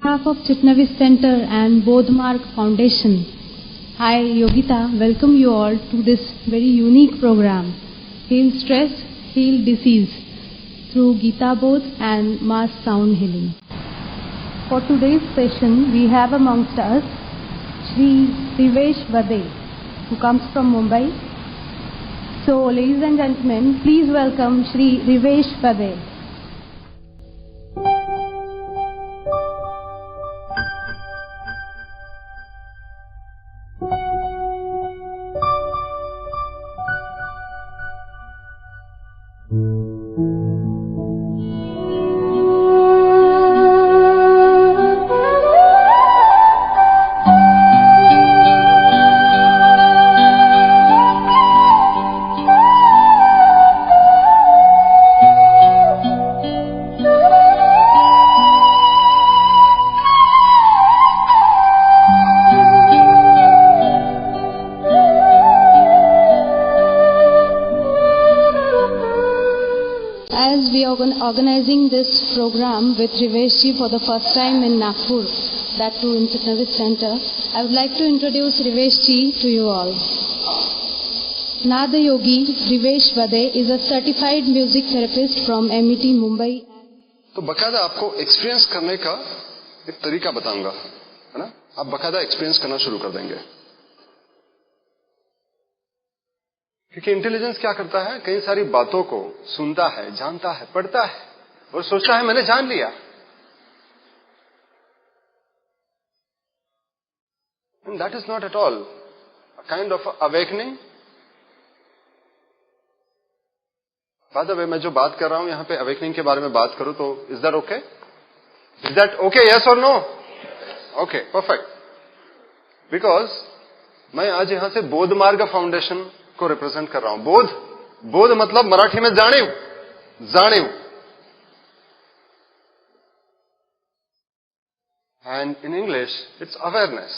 Behalf of Chitnavis Center and Bodhmarg Foundation, I, Yogita, welcome you all to this very unique program, Heal Stress, Heal Disease, through Gita Bodh and Mass Sound Healing. For today's session, we have amongst us Shri Rivesh Vade, who comes from Mumbai. So, ladies and gentlemen, please welcome Shri Rivesh Vade. Organizing this program with Rivesh ji for the first time in Nagpur, that too in Chitnavis Center, I would like to introduce Rivesh ji to you all. Nada Yogi Rivesh Vade is a certified music therapist from MET Mumbai. तो बकायदा आपको experience करने का एक तरीका बताऊंगा, है ना? आप बकायदा एक्सपीरियंस करना शुरू कर देंगे, क्योंकि इंटेलिजेंस क्या करता है, कई सारी बातों को सुनता है, जानता है, पढ़ता है और सोचता है मैंने जान लिया. And that is not at all a kind of awakening. By the way, मैं जो बात कर रहा हूं यहां पे awakening के बारे में बात करूं तो is that okay? Is that okay? Yes or no? Okay, perfect. Because मैं आज यहां से बोध मार्ग फाउंडेशन को रिप्रेजेंट कर रहा हूं. बोध मतलब मराठी में जाणीव. And in English it's awareness.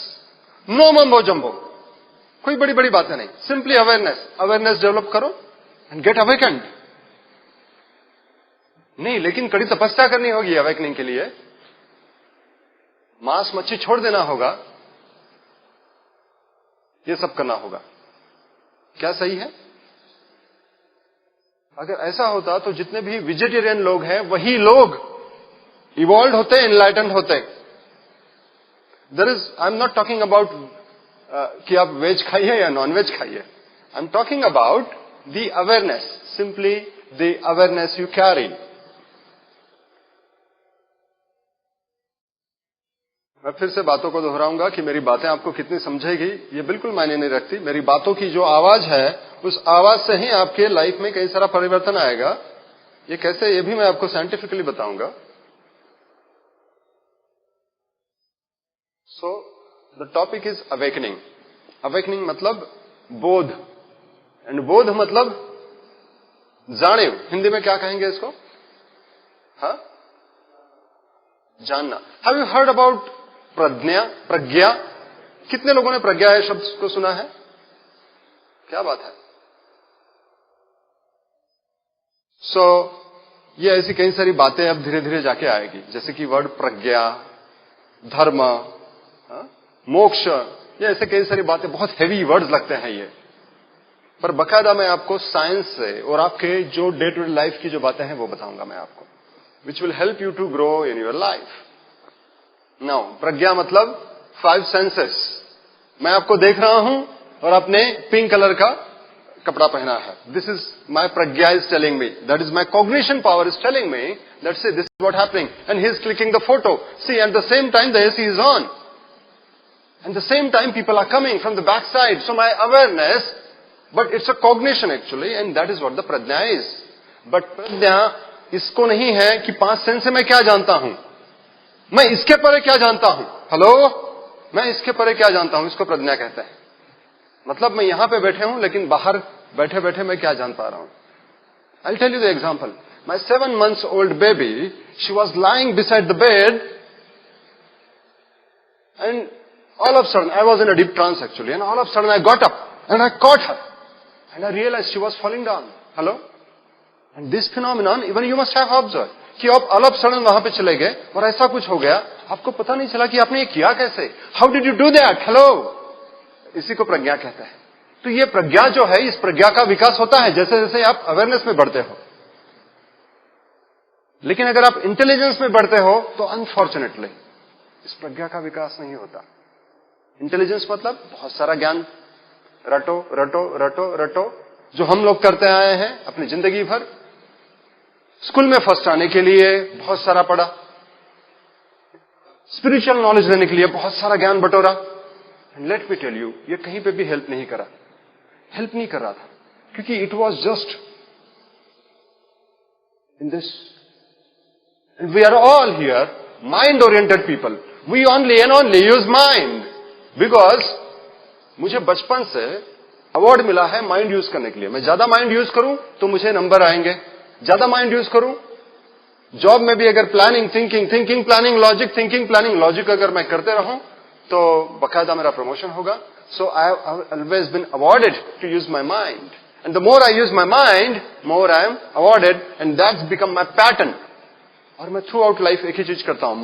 No mumbo jumbo, कोई बड़ी बड़ी बातें नहीं, सिंपली अवेयरनेस डेवलप करो एंड गेट अवेकेंड. नहीं, लेकिन कड़ी तपस्या करनी होगी अवेकनिंग के लिए. मांस मच्छी छोड़ देना होगा, ये सब करना होगा. क्या सही है? अगर ऐसा होता तो जितने भी वेजिटेरियन लोग हैं वही लोग इवॉल्व होते, एनलाइटेंड होते. आई एम नॉट टॉकिंग अबाउट कि आप वेज खाइए या नॉन वेज खाइए. आई am talking about the awareness, simply the awareness you carry. मैं फिर से बातों को दोहराऊंगा कि मेरी बातें आपको कितनी समझेगी ये बिल्कुल मायने नहीं रखती. मेरी बातों की जो आवाज है उस आवाज से ही आपके लाइफ में कई सारा परिवर्तन आएगा. ये कैसे, ये भी मैं आपको साइंटिफिकली बताऊंगा. So the topic is awakening. Awakening मतलब बोध, एंड बोध मतलब जाणीव. हिंदी में क्या कहेंगे इसको? हाँ, जानना. हैव यू हर्ड अबाउट प्रज्ञा? कितने लोगों ने प्रज्ञा है शब्द को सुना है? क्या बात है. सो ये ऐसी कई सारी बातें अब धीरे धीरे जाके आएगी, जैसे कि वर्ड प्रज्ञा, धर्म, मोक्ष, ये ऐसे कई सारी बातें बहुत हेवी वर्ड्स लगते हैं ये. पर बकायदा मैं आपको साइंस से और आपके जो डे टू डे लाइफ की जो बातें हैं वो बताऊंगा मैं आपको, which will help you to grow in your life. Now, प्रज्ञा मतलब 5 सेंसेस. मैं आपको देख रहा हूं और आपने पिंक कलर का कपड़ा पहना है. दिस इज माई प्रज्ञा is telling me, that is my cognition power is telling me that say this is what happening, and he is clicking the photo. See, at the same time the AC is on, at the same time people are coming from the back side. So my awareness, but it's a cognition actually, and that is what the प्रज्ञा is. But प्रज्ञा इसको नहीं है कि 5 sense से मैं क्या जानता हूं, मैं इसके परे क्या जानता हूं. हेलो, मैं इसके परे क्या जानता हूं, इसको प्रज्ञा कहते हैं. मतलब मैं यहां पे बैठे हूं लेकिन बाहर बैठे बैठे मैं क्या जान पा रहा हूं. I tell you the example. My 7 months old baby, she was lying beside the bed, and all of a sudden, I was in a deep trance actually, and all of a sudden I got up and I caught her, and I realized she was falling down. Hello? And this phenomenon even you must have observe कि आप all of sudden वहां पे चले गए और ऐसा कुछ हो गया, आपको पता नहीं चला कि आपने ये किया कैसे, how did you do that, hello, इसी को प्रज्ञा कहते हैं। तो ये प्रज्ञा जो है, इस प्रज्ञा का विकास होता है जैसे जैसे आप अवेयरनेस में बढ़ते हो। लेकिन अगर आप इंटेलिजेंस में बढ़ते हो तो अनफॉर्चुनेटली इस प्रज्ञा का विकास नहीं होता। इंटेलिजेंस मतलब बहुत सारा ज्ञान रटो रटो रटो रटो, जो हम लोग करते आए हैं अपनी जिंदगी भर। स्कूल में फर्स्ट आने के लिए बहुत सारा पढ़ा, स्पिरिचुअल नॉलेज लेने के लिए बहुत सारा ज्ञान बटोरा, and let me tell you, ये कहीं पे भी हेल्प नहीं करा, हेल्प नहीं कर रहा था, क्योंकि it was just in this. We are all here mind oriented people, we only and only use mind, because मुझे बचपन से अवार्ड मिला है माइंड यूज करने के लिए। मैं ज्यादा माइंड यूज करूं तो मुझे नंबर आएंगे, ज्यादा माइंड यूज करूं, जॉब में भी अगर planning thinking thinking planning logic thinking planning logic अगर मैं करते रहूं तो बकायदा मेरा प्रमोशन होगा। So I have always been awarded to use my mind, and the more I use my mind more I am awarded, and that's become my pattern. और मैं थ्रू आउट लाइफ एक ही चीज करता हूं,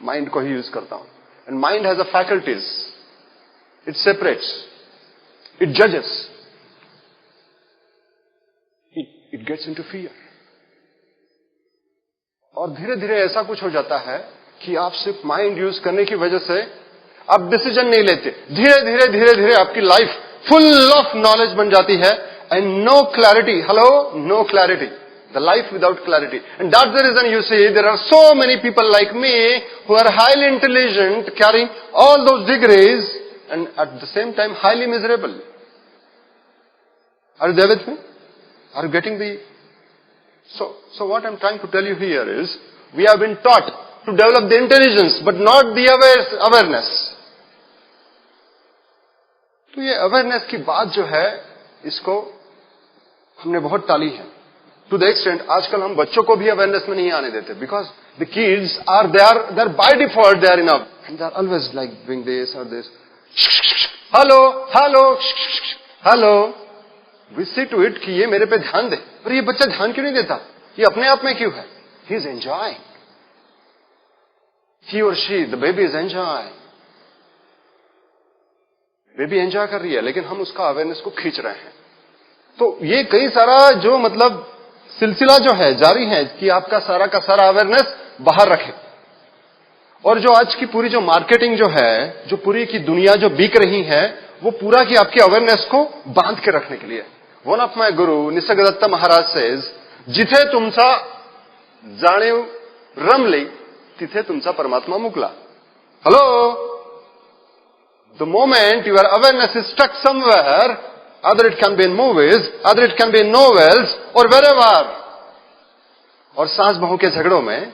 माइंड को ही use करता हूं। And mind has a faculties, it separates, it जजेस, इट गेट्स इनटू फियर। और धीरे धीरे ऐसा कुछ हो जाता है कि आप सिर्फ माइंड यूज करने की वजह से आप डिसीजन नहीं लेते। धीरे धीरे धीरे धीरे आपकी लाइफ फुल ऑफ नॉलेज बन जाती है, and no clarity, hello, no clarity, the life without clarity. And that's the reason you see there are so many people like me who are highly intelligent, carrying all those degrees, and at the same time highly miserable. Are you there with me? Are you getting the... So what I'm trying to tell you here is, we have been taught to develop the intelligence, but not the awareness. तो ये awareness की बात जो है, इसको हमने बहुत टाली है। To the extent, आजकल हम बच्चों को भी awareness में नहीं आने देते, because the kids are, they're by default, they are enough. And they're always like doing this or this. Hello, hello, hello. We see to it कि ये मेरे पे ध्यान दे, पर ये बच्चा ध्यान क्यों नहीं देता? ये अपने आप में क्यों है? He is enjoying. He or she, the baby is enjoying. Baby enjoy कर रही है, लेकिन हम उसका अवेयरनेस को खींच रहे हैं। तो ये कई सारा जो मतलब सिलसिला जो है जारी है कि आपका सारा का सारा अवेयरनेस बाहर रखे। और जो आज की पूरी जो मार्केटिंग जो है, जो पूरी की दुनिया जो बिक रही है, वो पूरा की आपकी अवेयरनेस को बांध के रखने के लिए। One of my Guru Nisargadatta Maharaj says, जिथे तुमचा जाणीव रमली तिथे तुमचा परमात्मा मुकला। Hello, the moment your awareness is stuck somewhere, other it can be in movies, other it can be in novels और वेरेवर। और सास बहू के झगड़ों में,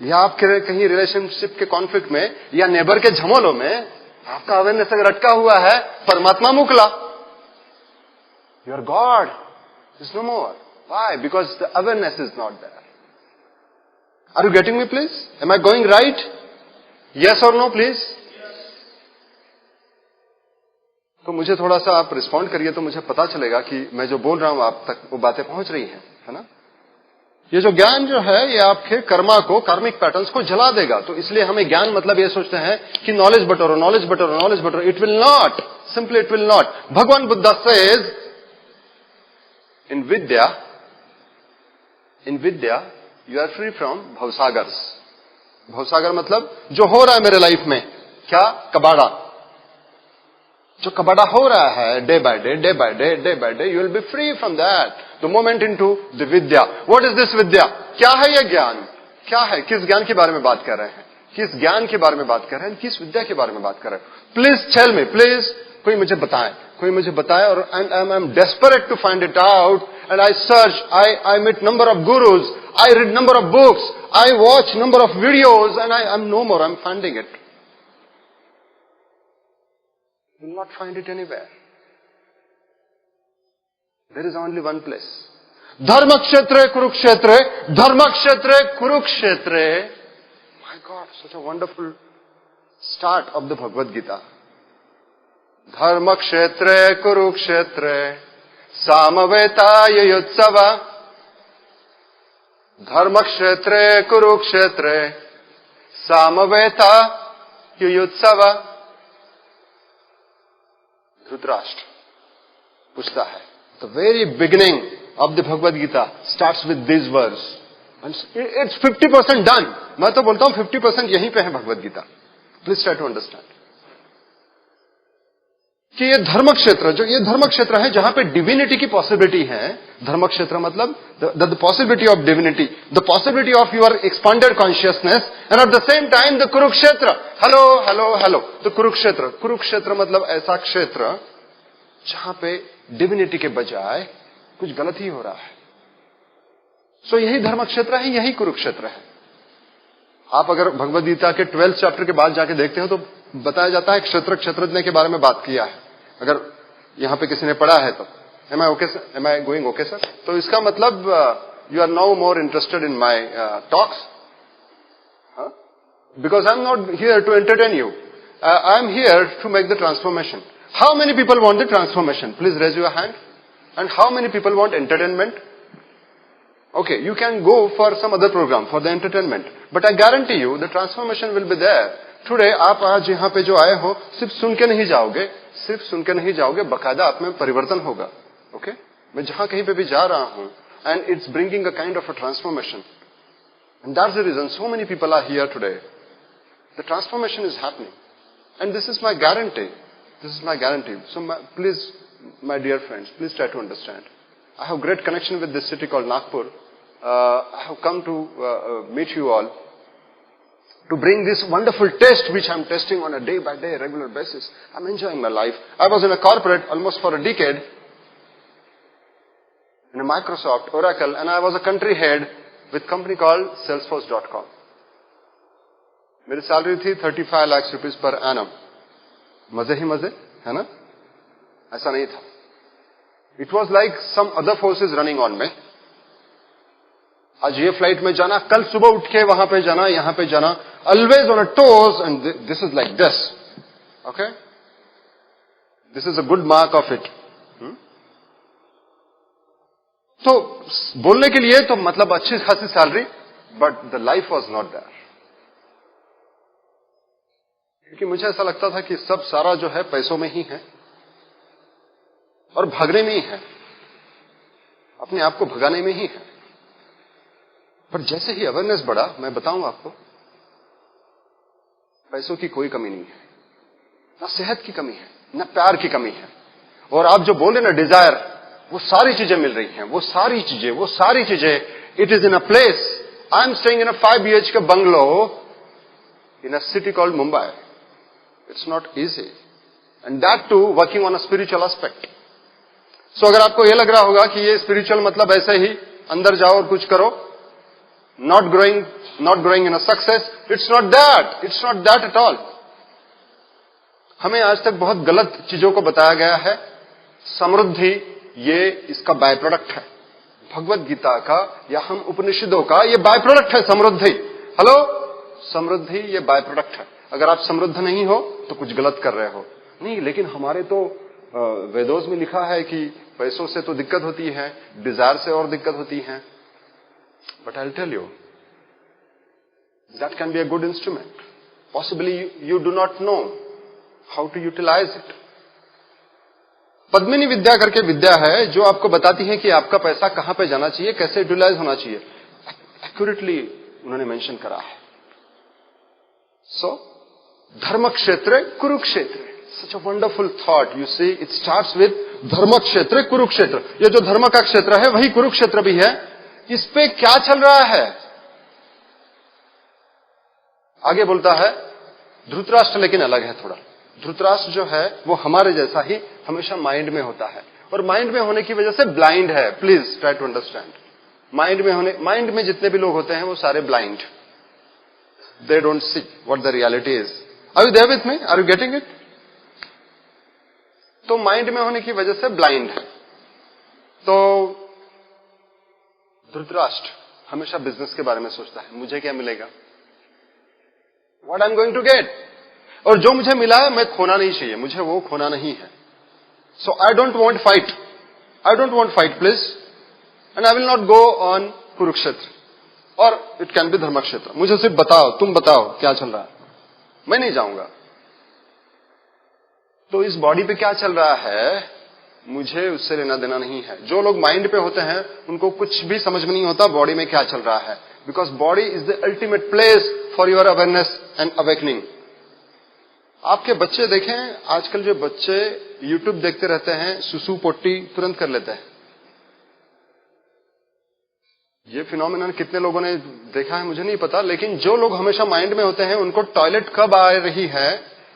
या आपके कहीं रिलेशनशिप के कॉन्फ्लिक्ट में, या नेबर के झमोलों में आपका अवेयरनेस अगर अटका हुआ है, परमात्मा मुकला, your God is no more. Why? Because the awareness is not there. Are you getting me please? Am I going right? Yes और नो प्लीज? तो मुझे थोड़ा सा आप रिस्पॉन्ड करिए, तो मुझे पता चलेगा कि मैं जो बोल रहा हूं आप तक वो बातें पहुंच रही हैं, है ना? ये जो ज्ञान जो है, ये आपके कर्मा को, कार्मिक पैटर्न्स को जला देगा। तो इसलिए हमें ज्ञान मतलब ये सोचते हैं कि नॉलेज बटोरो, नॉलेज बटोरो, नॉलेज बटोरो। It will not, simply it will not. भगवान बुद्ध सेज, इन विद्या यू आर फ्री फ्रॉम भवसागर्स। भवसागर मतलब जो हो रहा है मेरे लाइफ में, क्या? कबाड़ा। जो कबाड़ा हो रहा है day by day, day by day, day by day, you will be free from that the moment into the विद्या। व्हाट इज दिस विद्या? क्या है ये ज्ञान? क्या है? किस ज्ञान के बारे में बात कर रहे हैं? किस ज्ञान के बारे में बात कर रहे हैं? किस विद्या के बारे में बात कर रहे हैं? प्लीज टेल मी, प्लीज, कोई मुझे बताए, कोई मुझे बताए। और I am desperate to find it out, and I search, I meet number of gurus, I read number of books, I watch number of videos, and I am no more, I am finding it. Will not find it anywhere. There is only one place. Dharmakshetre Kurukshetre, Dharmakshetre Kurukshetre. My God, such a wonderful start of the Bhagavad Gita. Dharmakshetre Kurukshetre, Samaveta Yutsava, धर्म क्षेत्रे कुरुक्षेत्रे सामवेता युयुत्सव। धृतराष्ट्र पूछता है, the very beginning of the Bhagavad Gita starts with this words and it's 50% done. मैं तो बोलता हूं 50% यहीं पे है Bhagavad Gita. Please try to understand कि ये धर्म क्षेत्र, जो ये धर्म क्षेत्र है जहां पे डिविनिटी की पॉसिबिलिटी है। धर्म क्षेत्र मतलब the possibility of divinity, the possibility of your expanded consciousness, and at the same time the Kurukshetra. Hello hello hello. तो कुरुक्षेत्र, कुरुक्षेत्र मतलब ऐसा क्षेत्र जहां पे डिविनिटी के बजाय कुछ गलत ही हो रहा है। सो यही धर्म क्षेत्र है, यही कुरुक्षेत्र है। आप अगर भगवद गीता के 12th चैप्टर के बाद जाके देखते हो तो बताया जाता है क्षेत्र क्षेत्रज्ञ के बारे में बात किया है। अगर यहां पे किसी ने पढ़ा है तो am I okay sir, am I going okay sir? तो इसका मतलब you are now more interested in my talks, because I am not here to entertain you, I am here to make the transformation. How many people want the transformation? Please raise your hand. And how many people want entertainment? Okay, you can go for some other program for the entertainment, but I guarantee you the transformation will be there. Today आप आज यहाँ पे जो आए हो सिर्फ सुन के नहीं जाओगे, सिर्फ सुन के नहीं जाओगे, बकायदा आप में परिवर्तन होगा। Okay? मैं जहां कहीं पे भी जा रहा हूं and it's bringing a kind of a transformation, and that's the reason so many people are here today. The transformation is happening, and this is my guarantee. This is my guarantee. So please, my dear friends, please try to understand. I have great connection with this city called Nagpur. I have come to meet you all to bring this wonderful taste which I'm testing on a day-by-day regular basis. I'm enjoying my life. I was in a corporate almost for a decade in a Microsoft, Oracle, and I was a country head with a company called Salesforce.com. मेरी salary थी 35 lakh rupees per annum. मजे ही मजे है ना? ऐसा नहीं था। It was like some other forces running on me. आज ये फ्लाइट में जाना, कल सुबह उठ के वहां पे जाना, यहां पे जाना, always on a toes, and this is like this. Okay? This is a good mark of it. तो बोलने के लिए तो मतलब अच्छी खासी salary, but the life was not there. क्योंकि मुझे ऐसा लगता था कि सब सारा जो है पैसों में ही है और भागने में ही है, अपने आप को भगाने में ही है। पर जैसे ही अवेयरनेस बढ़ा, मैं बताऊं आपको, पैसों की कोई कमी नहीं है, ना सेहत की कमी है, ना प्यार की कमी है। और आप जो बोले ना डिजायर, वो सारी चीजें मिल रही हैं, वो सारी चीजें। It is in a place. I am staying in a 5 BHK bungalow in a city called Mumbai. It's not easy, and that too working on a spiritual aspect. So अगर आपको यह लग रहा होगा कि ये स्पिरिचुअल मतलब ऐसे ही अंदर जाओ और कुछ करो, not growing in a success, it's not that at all. हमें आज तक बहुत गलत चीजों को बताया गया है। समृद्धि ये इसका बाय प्रोडक्ट है, भगवत गीता का या हम उपनिषदों का ये बाय प्रोडक्ट है समृद्धि। हेलो, समृद्धि ये बाय प्रोडक्ट है। अगर आप समृद्ध नहीं हो तो कुछ गलत कर रहे हो। नहीं, लेकिन हमारे तो वेदों में लिखा है कि पैसों से तो दिक्कत होती है, डिजायर से और दिक्कत होती है। But I'll tell you, that can be a good instrument. Possibly you do not know how to utilize it. Padmini विद्या करके विद्या है जो आपको बताती है कि आपका पैसा कहां पे जाना चाहिए, कैसे यूटिलाइज होना चाहिए। एक्यूरेटली उन्होंने मेंशन करा है। सो धर्म क्षेत्र Kurukshetra, such a wonderful thought. You see, it starts with धर्म क्षेत्र कुरुक्षेत्र। ये जो धर्म का क्षेत्र है वही कुरुक्षेत्र भी है। इस पे क्या चल रहा है? आगे बोलता है धृतराष्ट्र, लेकिन अलग है थोड़ा। धृतराष्ट्र जो है वो हमारे जैसा ही हमेशा माइंड में होता है, और माइंड में होने की वजह से ब्लाइंड है। Please try to understand. Mind में जितने भी लोग होते हैं वो सारे blind, they don't see what the reality is. Are you there with me? Are you getting it? तो माइंड में होने की वजह से ब्लाइंड है। तो धृतराष्ट्र हमेशा बिजनेस के बारे में सोचता है, मुझे क्या मिलेगा, what I am going to get, और जो मुझे मिला है मैं खोना नहीं चाहिए, मुझे वो खोना नहीं है। So I don't want fight please, and I will not go on Kurukshetra. और इट कैन बी धर्म क्षेत्र। मुझे सिर्फ बताओ, तुम बताओ क्या चल रहा है, मैं नहीं जाऊंगा। तो इस बॉडी पे क्या चल रहा है मुझे उससे लेना देना नहीं है। जो लोग माइंड पे होते हैं उनको कुछ भी समझ में नहीं होता बॉडी में क्या चल रहा है, because body is the ultimate place for your awareness and awakening. आपके बच्चे देखें, आजकल जो बच्चे यूट्यूब देखते रहते हैं, सुसु पोटी तुरंत कर लेते हैं। ये फिनोमिनन कितने लोगों ने देखा है मुझे नहीं पता, लेकिन जो लोग हमेशा माइंड में होते हैं उनको टॉयलेट कब आ रही है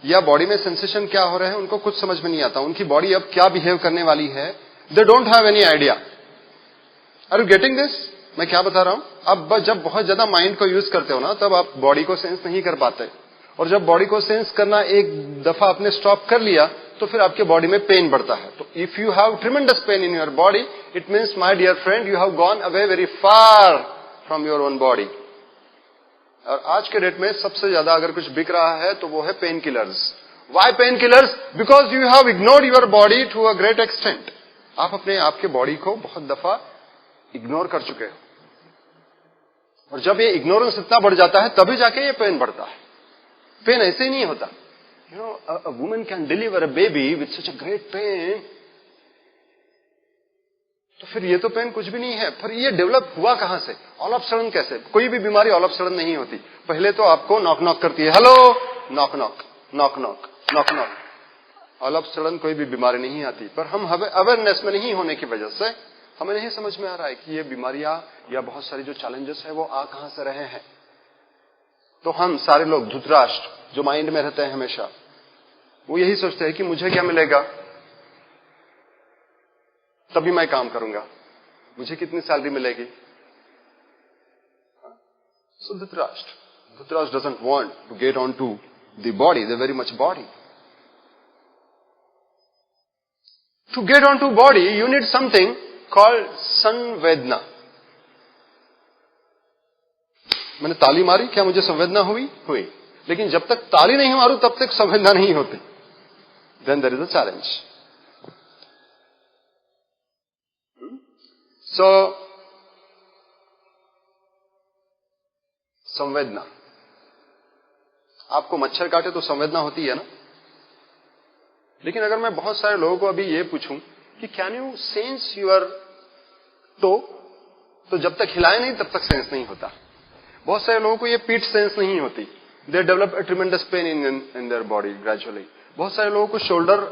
या बॉडी में सेंसेशन क्या हो रहे हैं उनको कुछ समझ में नहीं आता। उनकी बॉडी अब क्या बिहेव करने वाली है, they don't have any idea. Are you getting this? मैं क्या बता रहा हूं? अब जब बहुत ज्यादा माइंड को यूज करते हो ना, तब आप बॉडी को सेंस नहीं कर पाते, और जब बॉडी को सेंस करना एक दफा आपने स्टॉप कर लिया तो फिर आपके बॉडी में पेन बढ़ता है। तो if you have tremendous pain in your body, it means my dear friend you have gone away very far from your own body. और आज के डेट में सबसे ज्यादा अगर कुछ बिक रहा है तो वो है pain killers. Why pain killers? Because you have ignored your body to a great extent. आप अपने आपके बॉडी को बहुत दफा इग्नोर कर चुके हो, और जब ये इग्नोरेंस इतना बढ़ जाता है तभी जाके ये पेन बढ़ता है। पेन ऐसे ही नहीं होता। You know, a woman can deliver a baby with such a great pen, तो फिर ये तो पेन कुछ भी नहीं है। फिर ये डेवलप हुआ कहां से? ऑल ऑफ सडन कैसे? कोई भी बीमारी ऑल ऑफ सडन नहीं होती। पहले तो आपको नॉक नॉक करती है, hello, knock knock knock knock knock knock. All of sudden कोई भी बीमारी नहीं आती, पर हम अवेयरनेस में नहीं होने की वजह से हमें नहीं समझ में आ रहा है कि ये बीमारियां या बहुत सारी जो चैलेंजेस है वो आ कहां से रहे हैं। तो हम सारे लोग धृतराष्ट्र जो माइंड में रहते हैं हमेशा, वो यही सोचते हैं कि मुझे क्या मिलेगा, तभी मैं काम करूंगा, मुझे कितनी सैलरी मिलेगी। So Dhritarashtra doesn't want to get on to the body, the very much body. To get on to body you need something called संवेदना। मैंने ताली मारी, क्या मुझे संवेदना हुई? हुई। लेकिन जब तक ताली नहीं मारू तब तक संवेदना नहीं होती। Then there is a challenge. So संवेदना, आपको मच्छर काटे तो संवेदना होती है ना। लेकिन अगर मैं बहुत सारे लोगों को अभी ये पूछूं कि can you sense your toe, तो जब तक हिलाए नहीं तब तक सेंस नहीं होता। बहुत सारे लोगों को ये पीठ सेंस नहीं होती, they develop a tremendous pain in their body gradually. बहुत सारे लोगों को शोल्डर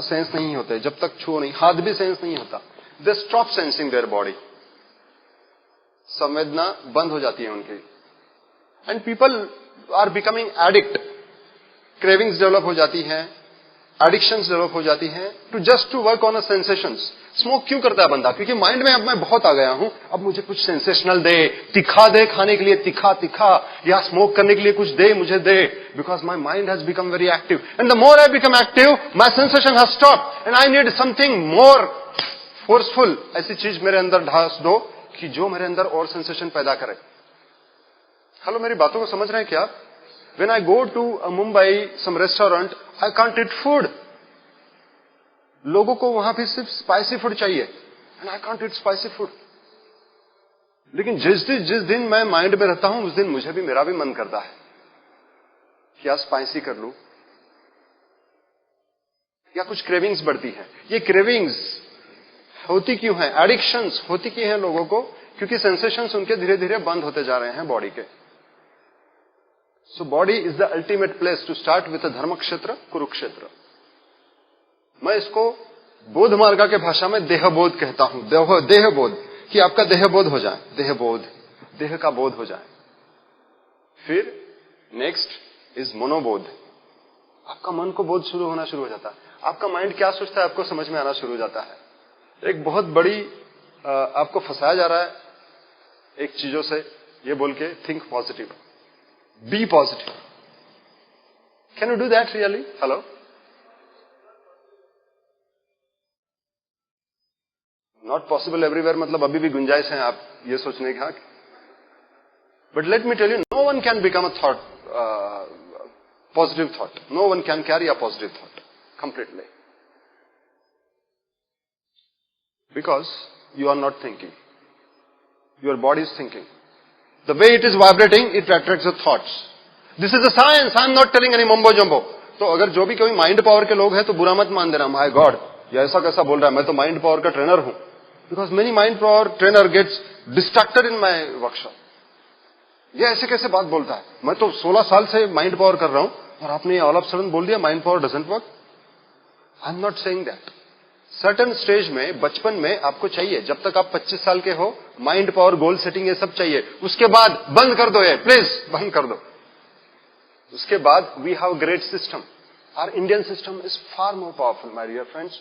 सेंस नहीं होते जब तक छुओ नहीं, हाथ भी सेंस नहीं होता, they stop sensing their body. संवेदना बंद हो जाती है उनकी, and people are becoming addict. Cravings develop हो जाती हैं, एडिक्शंस डेवलप हो जाती हैं to just to work on a sensations. Smoke क्यों करता है बंदा? क्योंकि माइंड में अब मैं बहुत आ गया हूं, अब मुझे कुछ सेंसेशनल दे, तीखा दे खाने के लिए, तीखा तीखा, या स्मोक करने के लिए कुछ दे, मुझे दे, because my mind has become very active, and the more I become active my sensation has stopped, and I need something more forceful. ऐसी चीज मेरे अंदर ढास दो कि जो मेरे अंदर और सेंसेशन पैदा करे। हेलो, मेरी बातों को समझ रहे हैं क्या? When I go to Mumbai, some restaurant, I can't eat food. लोगों को वहां भी सिर्फ स्पाइसी फूड चाहिए, and I can't eat spicy food. लेकिन जिस दिन मैं माइंड में रहता हूं उस दिन मुझे भी, मेरा भी मन करता है क्या स्पाइसी कर लूं, या कुछ क्रेविंग्स बढ़ती है। ये क्रेविंग्स होती क्यों है? एडिक्शंस होती क्यों है लोगों को? क्योंकि सेंसेशंस उनके धीरे धीरे बंद होते जा रहे हैं बॉडी के। So body is the ultimate place to start with a धर्म क्षेत्र, कुरुक्षेत्र। मैं इसको बोध मार्ग के भाषा में देहबोध कहता हूं। देहबोध, कि आपका देहबोध हो जाए, देहबोध, देह का बोध हो जाए। फिर नेक्स्ट इज मनोबोध, आपका मन को बोध शुरू होना शुरू हो जाता है। आपका माइंड क्या सोचता है आपको समझ में आना शुरू हो जाता है। एक बहुत बड़ी आपको फंसाया जा रहा है एक चीजों से, ये बोल के think positive, be positive. Can you do that really? Hello? Not possible everywhere, मतलब अभी भी गुंजाइश है आप ये सोचने का। But let me tell you, no one can become a thought, positive thought. No one can carry a positive thought completely. Because you are not thinking. Your body is thinking. The way it is vibrating, it attracts the thoughts. This is a science. I am not telling any mumbo jumbo. तो अगर जो भी कोई mind power के लोग हैं तो बुरा मत मान देना. माय गॉड, ये ऐसा कैसा बोल रहा है, मैं तो माइंड पावर का ट्रेनर हूं. Because many mind power trainer gets distracted in my workshop. ये ऐसे कैसे बात बोलता है, मैं तो 16 साल से माइंड पावर कर रहा हूं और आपने ऑल ऑफ सडन बोल दिया mind power doesn't work. I am not saying that. Certain stage में, बचपन में आपको चाहिए, जब तक आप 25 साल के हो, माइंड पावर, गोल सेटिंग, ये सब चाहिए. उसके बाद बंद कर दो, ये प्लीज बंद कर दो. उसके बाद we have great system. Our Indian system is far more powerful my dear friends.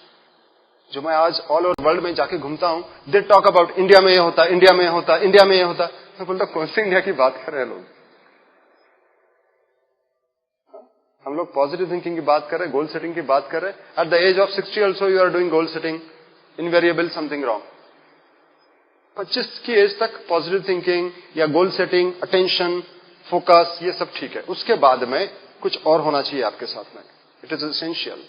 जो मैं आज ऑल ओवर वर्ल्ड में जाके घूमता हूं, दे टॉक अबाउट इंडिया में ये होता, इंडिया में ये होता, इंडिया में ये होता. मैं बोलता कौन सी इंडिया की बात कर रहे हैं लोग. हम लोग पॉजिटिव थिंकिंग की बात कर रहे हैं, गोल सेटिंग की बात कर रहे हैं. At the age of 60 also you are doing goal setting. Invariable something wrong. 25 की एज तक पॉजिटिव थिंकिंग या गोल सेटिंग, अटेंशन, फोकस, ये सब ठीक है. उसके बाद में कुछ और होना चाहिए आपके साथ में. It is essential.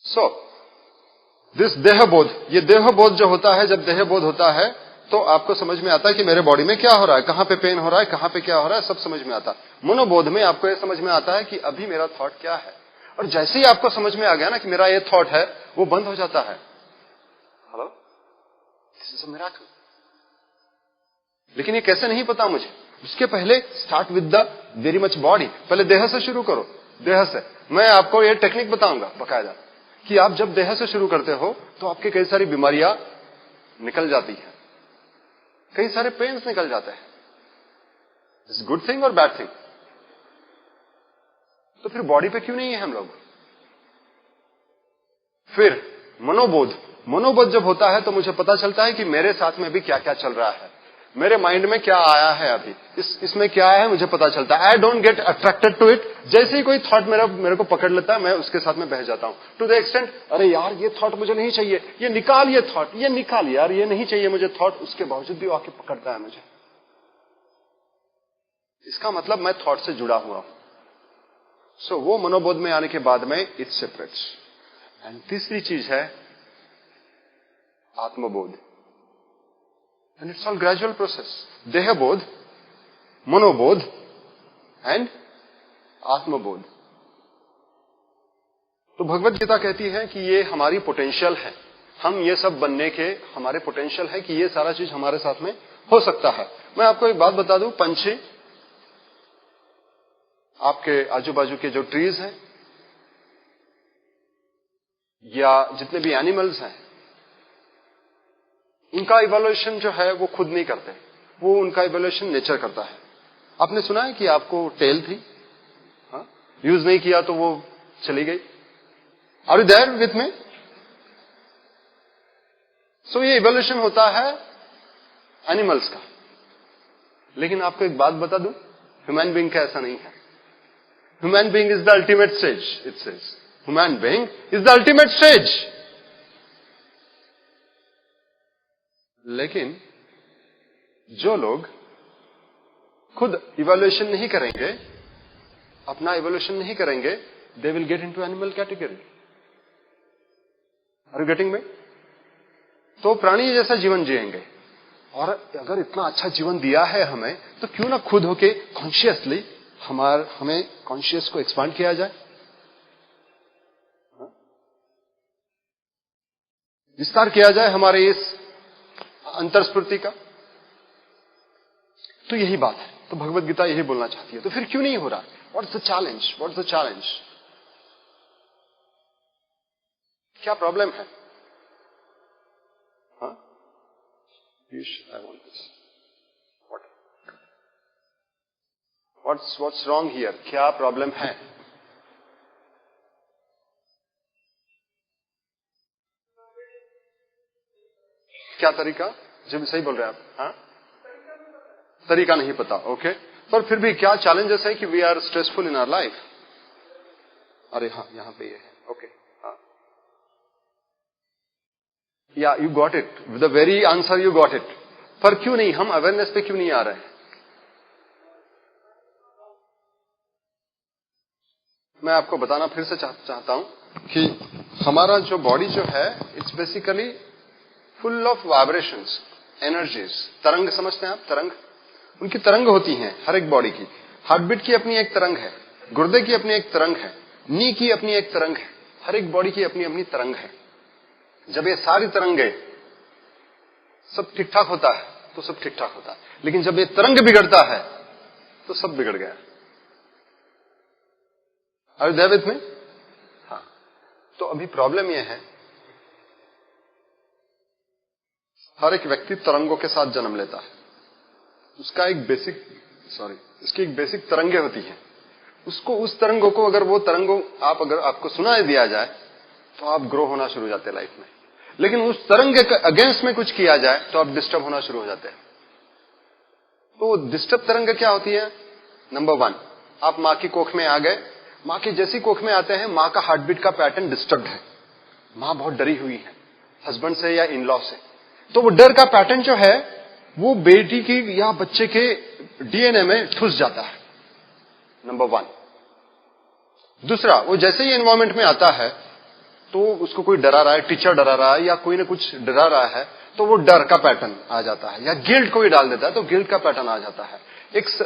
So this देहबोध, ये देहबोध जो होता है, जब देहबोध होता है तो आपको समझ में आता है कि मेरे बॉडी में क्या हो रहा है, कहां पे पेन हो रहा है, कहां पे क्या हो रहा है, सब समझ में आता है. मनोबोध में आपको यह समझ में आता है कि अभी मेरा थॉट क्या है. और जैसे ही आपको समझ में आ गया ना कि मेरा ये थॉट है, वो बंद हो जाता है. Hello, this is a miracle. लेकिन ये कैसे नहीं पता मुझे. उसके पहले start with the very much body. पहले देह से शुरू करो. देह से मैं आपको ये टेक्निक बताऊंगा बकायदा, कि आप जब देह से शुरू करते हो तो आपकी कई सारी बीमारियां निकल जाती हैं, कई सारे पेन्स निकल जाते हैं. इज गुड थिंग और बैड थिंग. तो फिर बॉडी पे क्यों नहीं है हम लोग. फिर मनोबोध. मनोबोध जब होता है तो मुझे पता चलता है कि मेरे साथ में भी क्या क्या चल रहा है, मेरे माइंड में क्या आया है अभी, इसमें क्या है मुझे पता चलता है. I don't get attracted to it. जैसे ही कोई थॉट मेरे को पकड़ लेता है, मैं उसके साथ में बह जाता हूं. टू द एक्सटेंट, अरे यार ये थॉट मुझे नहीं चाहिए, ये निकाल, ये थॉट ये निकाल, यार ये नहीं चाहिए मुझे थॉट. उसके बावजूद भी आके पकड़ता है मुझे. इसका मतलब मैं थॉट से जुड़ा हुआ हूं. सो वो मनोबोध में आने के बाद में इट सेपरेट्स. एंड तीसरी चीज है आत्मबोध. And it's all gradual process. देहबोध, मनोबोध एंड आत्मबोध. तो भगवत गीता कहती है कि ये हमारी पोटेंशियल है. हम ये सब बनने के हमारे पोटेंशियल है कि ये सारा चीज हमारे साथ में हो सकता है. मैं आपको एक बात बता दूं, पंछी, आपके आजू बाजू के जो ट्रीज हैं या जितने भी एनिमल्स हैं, उनका इवोल्यूशन जो है वो खुद नहीं करते, वो उनका इवोल्यूशन नेचर करता है. आपने सुना है कि आपको टेल थी, यूज नहीं किया तो वो चली गई. Are you there with me. So ये इवोल्यूशन होता है एनिमल्स का. लेकिन आपको एक बात बता दूं, ह्यूमन बीइंग का ऐसा नहीं है. Human being is the ultimate stage. It says human being is the ultimate stage. लेकिन जो लोग खुद इवोल्यूशन नहीं करेंगे, अपना इवोल्यूशन नहीं करेंगे, they will get into animal category. Are you getting me. तो प्राणी जैसा जीवन जिएंगे. और अगर इतना अच्छा जीवन दिया है हमें, तो क्यों ना खुद होके कॉन्शियसली हमें कॉन्शियस को एक्सपांड किया जाए, विस्तार किया जाए हमारे इस अंतरस्फूर्ति का. तो यही बात है. तो भगवत गीता यही बोलना चाहती है. तो फिर क्यों नहीं हो रहा. What's the challenge, what's the challenge. क्या प्रॉब्लम है. I want this. What's wrong here. क्या प्रॉब्लम है. क्या तरीका. जी सही बोल रहे हैं आप. तरीका नहीं पता. ओके. पर फिर भी क्या चैलेंजेस है कि we are stressful in our life. अरे हाँ, यहां पे ये है. ओके. हाँ, yeah you got it. The very answer you got it. पर क्यों नहीं, हम अवेयरनेस पे क्यों नहीं आ रहे हैं. मैं आपको बताना फिर से चाहता हूं कि हमारा जो बॉडी जो है, it's basically full of vibrations, energies, तरंग समझते हैं आप? तरंग, उनकी तरंग होती हैं हर एक बॉडी की। हार्टबीट की अपनी एक तरंग है, गुर्दे की अपनी एक तरंग है, नी की अपनी एक तरंग है, हर एक बॉडी की अपनी अपनी तरंग है। जब ये सारी तरंगे सब ठीक ठाक होता है तो सब ठीक ठाक होता है, लेकिन जब ये तरंग बिगड़ता है तो सब बिगड़ गया। Are you there with me? हाँ, तो अभी प्रॉब्लम यह है, हर एक व्यक्ति तरंगों के साथ जन्म लेता है। उसका एक बेसिक इसकी एक बेसिक तरंगे होती हैं। उसको, उस तरंगों को, अगर वो तरंगों अगर आपको सुनाई दिया जाए तो आप ग्रो होना शुरू हो जाते हैं लाइफ में। लेकिन उस तरंग के अगेंस्ट में कुछ किया जाए तो आप डिस्टर्ब होना शुरू हो जाते हैं। तो डिस्टर्ब तरंग क्या होती है? नंबर 1, आप मां की कोख में आ गए, मां की जैसी कोख में आते हैं, मां का हार्टबीट का पैटर्न डिस्टर्ब है, मां बहुत डरी हुई है हस्बैंड से या इन लॉ से, तो वो डर का पैटर्न जो है वो बेटी की या बच्चे के डीएनए में ठुस जाता है, नंबर 1। दूसरा, वो जैसे ही एनवायरमेंट में आता है तो उसको कोई डरा रहा है, टीचर डरा रहा है या कोई ना कुछ डरा रहा है, तो वो डर का पैटर्न आ जाता है, या गिल्ट कोई डाल देता है तो गिल्ट का पैटर्न आ जाता है।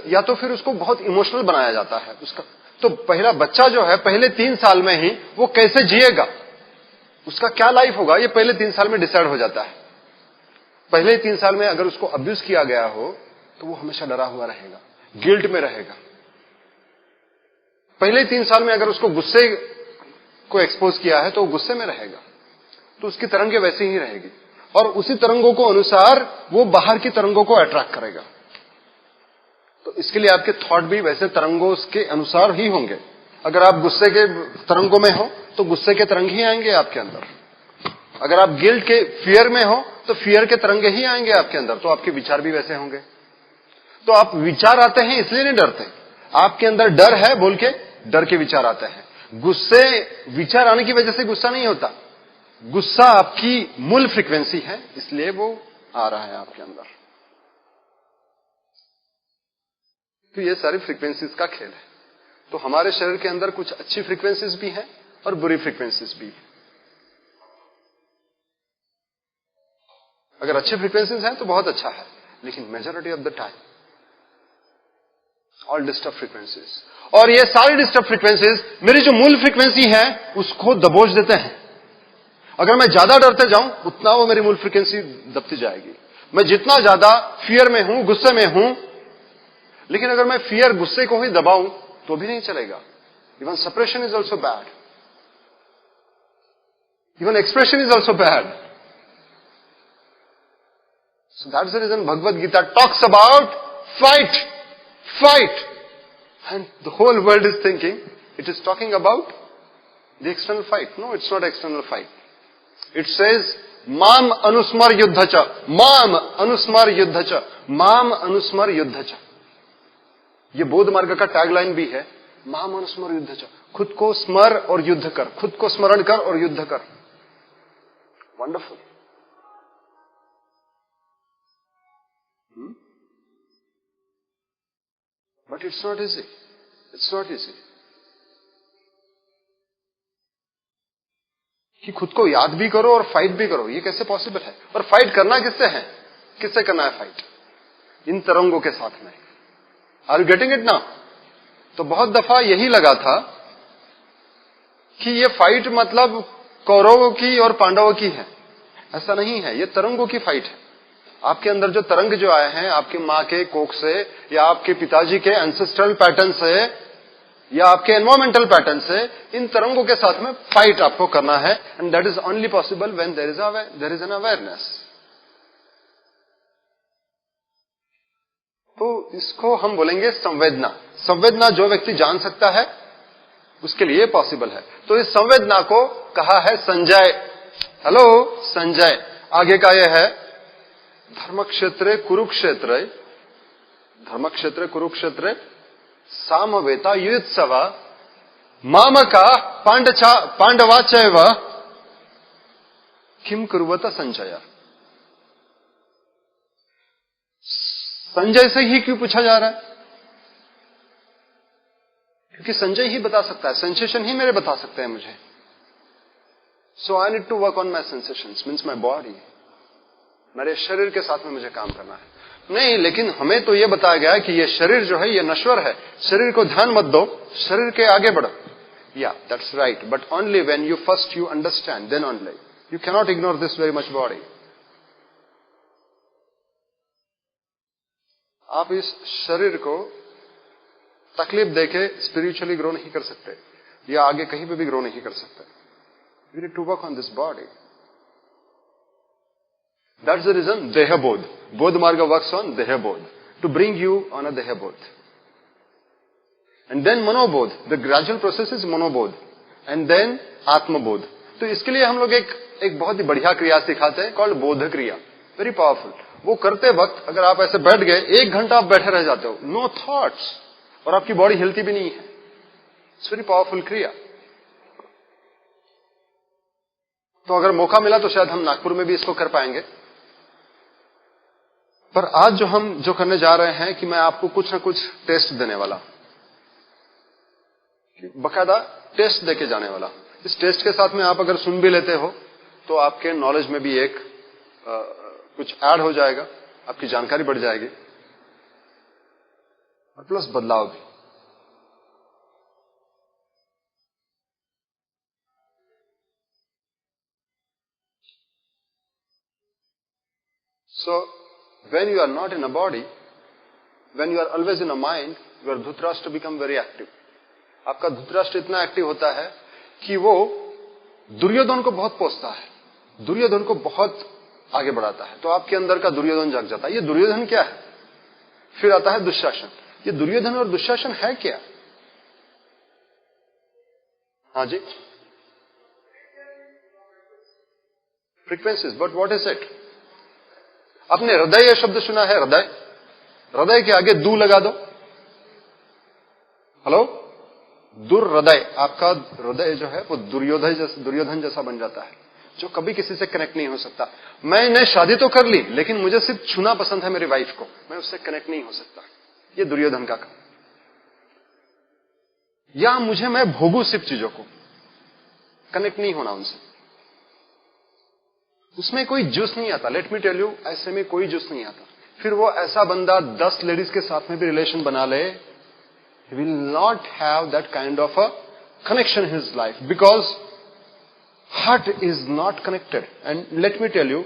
या तो फिर उसको बहुत इमोशनल बनाया जाता है उसका। तो पहला बच्चा जो है पहले 3 साल में ही वो कैसे जिएगा, उसका क्या लाइफ होगा, ये पहले 3 साल में डिसाइड हो जाता है। पहले 3 साल में अगर उसको अब्यूज किया गया हो तो वो हमेशा डरा हुआ रहेगा, गिल्ट में रहेगा। पहले 3 साल में अगर उसको गुस्से को एक्सपोज किया है तो वो गुस्से में रहेगा, तो उसकी तरंगे वैसी ही रहेगी, और उसी तरंगों को अनुसार वो बाहर की तरंगों को अट्रैक्ट करेगा। तो इसके लिए आपके थॉट भी वैसे तरंगों के अनुसार ही होंगे। अगर आप गुस्से के तरंगों में हो तो गुस्से के तरंग ही आएंगे आपके अंदर। अगर आप गिल्ट के, फियर में हो तो फियर के तरंगे ही आएंगे आपके अंदर, तो आपके विचार भी वैसे होंगे। तो आप विचार आते हैं इसलिए नहीं डरते, आपके अंदर डर है बोल के डर के विचार आते हैं। गुस्से, विचार आने की वजह से गुस्सा नहीं होता, गुस्सा आपकी मूल फ्रीक्वेंसी है इसलिए वो आ रहा है आपके अंदर। तो ये सारी फ्रीक्वेंसीज का खेल है। तो हमारे शरीर के अंदर कुछ अच्छी फ्रीक्वेंसीज भी हैं और बुरी फ्रीक्वेंसीज भी हैं। अगर अच्छी फ्रीक्वेंसीज हैं तो बहुत अच्छा है, लेकिन majority of the time all disturb frequencies, और ये सारी डिस्टर्ब फ्रीक्वेंसीज मेरी जो मूल फ्रीक्वेंसी है उसको दबोच देते हैं। अगर मैं ज्यादा डरते जाऊं उतना वो मेरी मूल फ्रीक्वेंसी दबती जाएगी। मैं जितना ज्यादा फियर में हूं, गुस्से में हूं, लेकिन अगर मैं फियर, गुस्से को ही दबाऊं तो भी नहीं चलेगा। Even suppression is also bad, even expression is also bad. So that's the reason Bhagavad Gita talks about fight, fight. And the whole world is thinking it is talking about the external fight. No, it's not external fight. It says, Mam anusmar yuddhacha, Mam anusmar yuddhacha, Mam anusmar yuddhacha. ये बोध मार्ग का tagline भी है, माम अनुस्मर युद्धचा, खुद को स्मर और युद्ध कर, खुद को स्मरण कर और युद्ध कर। Wonderful. But it's not easy. It's not easy. कि खुद को याद भी करो और फाइट भी करो, ये कैसे पॉसिबल है? और फाइट करना किससे है? किससे करना है फाइट? इन तरंगों के साथ में। Are you getting it now? तो बहुत दफा यही लगा था कि ये फाइट मतलब कौरवों की और पांडवों की है। ऐसा नहीं है, ये तरंगों की फाइट है। आपके अंदर जो तरंग जो आए हैं आपकी मां के कोख से, या आपके पिताजी के एंसेस्ट्रल पैटर्न से, या आपके एनवायरमेंटल पैटर्न से, इन तरंगों के साथ में फाइट आपको करना है। And that is only possible when there is an awareness. तो इसको हम बोलेंगे संवेदना। संवेदना जो व्यक्ति जान सकता है उसके लिए पॉसिबल है। तो इस संवेदना को कहा है संजय। हेलो संजय। आगे का यह है धर्मक्षेत्रे कुरुक्षेत्रे, धर्मक्षेत्रे कुरुक्षेत्रे सामवेता युत्सव मामका पांडवा चैव किम कुर्वत संजय। संजय से ही क्यों पूछा जा रहा है? क्योंकि संजय ही बता सकता है, सेंसेशन ही मेरे बता सकते हैं मुझे। So I need to work on my sensations, means my body. मेरे शरीर के साथ में मुझे काम करना है। नहीं, लेकिन हमें तो ये बताया गया है कि ये शरीर जो है ये नश्वर है, शरीर को ध्यान मत दो, शरीर के आगे बढ़ो। Yeah that's right, but only when you first you understand, then only you can not ignore this very much body. आप इस शरीर को तकलीफ देके स्पिरिचुअली ग्रो नहीं कर सकते, या आगे कहीं पे भी ग्रो नहीं कर सकते। You need to work on this body. That's the reason Deha Bodh. Bodh Marga works on Deha Bodh, to bring you on a Deha Bodh. And then Mano Bodh. The gradual process is Mano Bodh. And then Atma Bodh. तो इसके लिए हम लोग एक बहुत ही बढ़िया क्रिया सिखाते हैं, कॉल्ड बोध क्रिया, वेरी पावरफुल। वो करते वक्त अगर आप ऐसे बैठ गए, 1 घंटा आप बैठे रह जाते हो, नो थॉट्स, और आपकी बॉडी हिलती भी नहीं है। इट्स वेरी पावरफुल क्रिया। तो अगर मौका मिला तो शायद हम नागपुर में भी इसको कर पाएंगे। पर आज जो करने जा रहे हैं कि मैं आपको कुछ ना कुछ टेस्ट देने वाला, बकायदा टेस्ट देके जाने वाला। इस टेस्ट के साथ में आप अगर सुन भी लेते हो तो आपके नॉलेज में भी कुछ ऐड हो जाएगा, आपकी जानकारी बढ़ जाएगी, और प्लस बदलाव भी। So when you are not in a body, when you are always in a mind, your Dhritarashtra become very active. आपका धृतराष्ट्र इतना एक्टिव होता है कि वो दुर्योधन को बहुत पोसता है, दुर्योधन को बहुत आगे बढ़ाता है। तो आपके अंदर का दुर्योधन जाग जाता है। ये दुर्योधन क्या है? फिर आता है दुशासन। ये दुर्योधन और दुशासन है क्या? हाँ जी, frequencies, but what is it? आपने हृदय शब्द सुना है? हृदय, हृदय के आगे दू लगा दो। हेलो, दुर्हृदय। आपका हृदय जो है वो दुर्योधन जैसा बन जाता है, जो कभी किसी से कनेक्ट नहीं हो सकता। मैंने शादी तो कर ली, लेकिन मुझे सिर्फ छूना पसंद है मेरी वाइफ को, मैं उससे कनेक्ट नहीं हो सकता। ये दुर्योधन का काम। या मैं भोगू सिर्फ चीजों को, कनेक्ट नहीं होना उनसे। उसमें कोई जूस नहीं आता। लेट मी टेल यू, ऐसे में कोई जूस नहीं आता। फिर वो ऐसा बंदा 10 लेडीज के साथ में भी रिलेशन बना ले, he will not have that kind of a connection in his life, because heart is not connected. And let me tell you,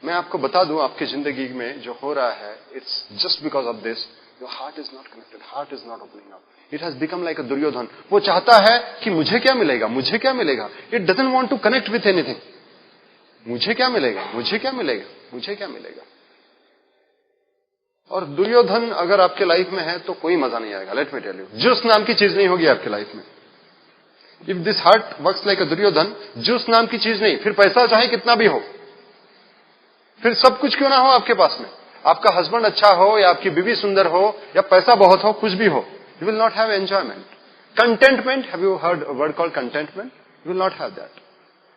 मैं आपको बता दूं, आपकी जिंदगी में जो हो रहा है, it's just because of this. Your heart is not connected, heart is not opening up. It has become like a Duryodhan. वो चाहता है कि मुझे क्या मिलेगा, मुझे क्या मिलेगा. It doesn't want to connect with anything. मुझे क्या मिलेगा, मुझे क्या मिलेगा, मुझे क्या मिलेगा. और दुर्योधन अगर आपके लाइफ में है तो कोई मजा नहीं आएगा. Let me tell you, juice नाम की चीज नहीं होगी आपके लाइफ में. If this heart works like a Duryodhan, juice नाम की चीज नहीं. फिर पैसा चाहे कितना भी हो, फिर सब कुछ क्यों ना हो आपके पास में, आपका हस्बैंड अच्छा हो या आपकी बीवी सुंदर हो या पैसा बहुत हो, कुछ भी हो, you will not have enjoyment. Contentment, have you heard a word called contentment? You will not have that,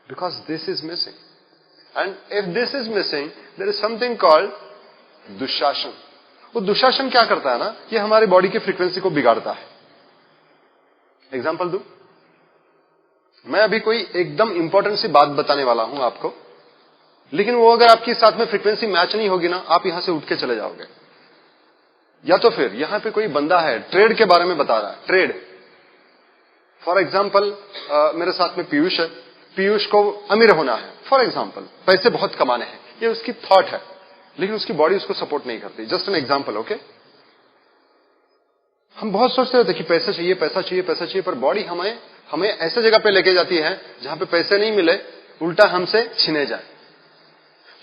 because this is missing. And if this is missing, there is something called Dushasan. वो दुशासन क्या करता है ना, ये हमारी body की frequency को बिगाड़ता है. एग्जाम्पल दूं, मैं अभी कोई एकदम इंपॉर्टेंट सी बात बताने वाला हूं आपको, लेकिन वो अगर आपकी साथ में फ्रीक्वेंसी मैच नहीं होगी ना, आप यहां से उठ के चले जाओगे. या तो फिर यहां पे कोई बंदा है, ट्रेड के बारे में बता रहा है, ट्रेड. फॉर एग्जाम्पल मेरे साथ में पीयूष है. पीयूष को अमीर होना है, फॉर एग्जाम्पल, पैसे बहुत कमाने हैं, ये उसकी थॉट है, लेकिन उसकी बॉडी उसको सपोर्ट नहीं करती. Just an example, okay. हम बहुत सोचते रहते कि पैसा चाहिए, पैसा चाहिए, पैसा चाहिए, पर बॉडी हमें ऐसे जगह पे लेके जाती है जहां पे पैसे नहीं मिले, उल्टा हमसे छीने जाए.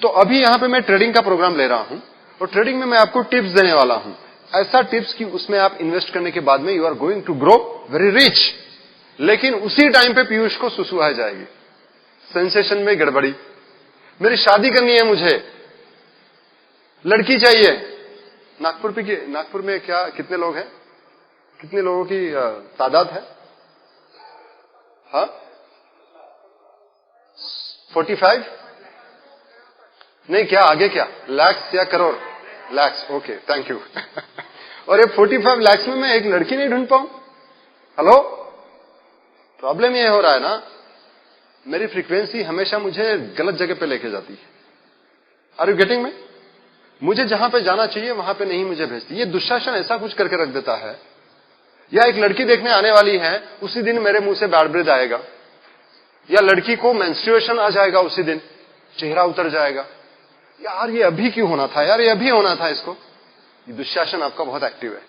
तो अभी यहां पे मैं ट्रेडिंग का प्रोग्राम ले रहा हूं, और ट्रेडिंग में मैं आपको टिप्स देने वाला हूं. ऐसा टिप्स कि उसमें आप इन्वेस्ट करने के बाद में you are going to grow very rich. लेकिन उसी टाइम पे पीयूष को सुसु आ जाएगी, सेंसेशन में गड़बड़ी, मेरी शादी करनी है, मुझे लड़की चाहिए. नागपुर में क्या, कितने लोग हैं, कितने लोगों की तादाद है? हाँ, 45 नहीं, क्या आगे, क्या लैक्स या crore? Lakhs, okay, thank you. और ये 45 लैक्स में मैं एक लड़की नहीं ढूंढ पाऊं? हेलो, प्रॉब्लम ये हो रहा है ना, मेरी फ्रीक्वेंसी हमेशा मुझे गलत जगह पे लेके जाती है. आर यू गेटिंग में? मुझे जहां पे जाना चाहिए वहां पे नहीं मुझे भेजती। ये दुशासन ऐसा कुछ करके रख देता है। या एक लड़की देखने आने वाली है, उसी दिन मेरे मुंह से बैड ब्रेथ आएगा, या लड़की को मेंस्ट्रुएशन आ जाएगा, उसी दिन चेहरा उतर जाएगा। यार ये अभी क्यों होना था, यार ये अभी होना था इसको। ये दुशासन आपका बहुत एक्टिव है।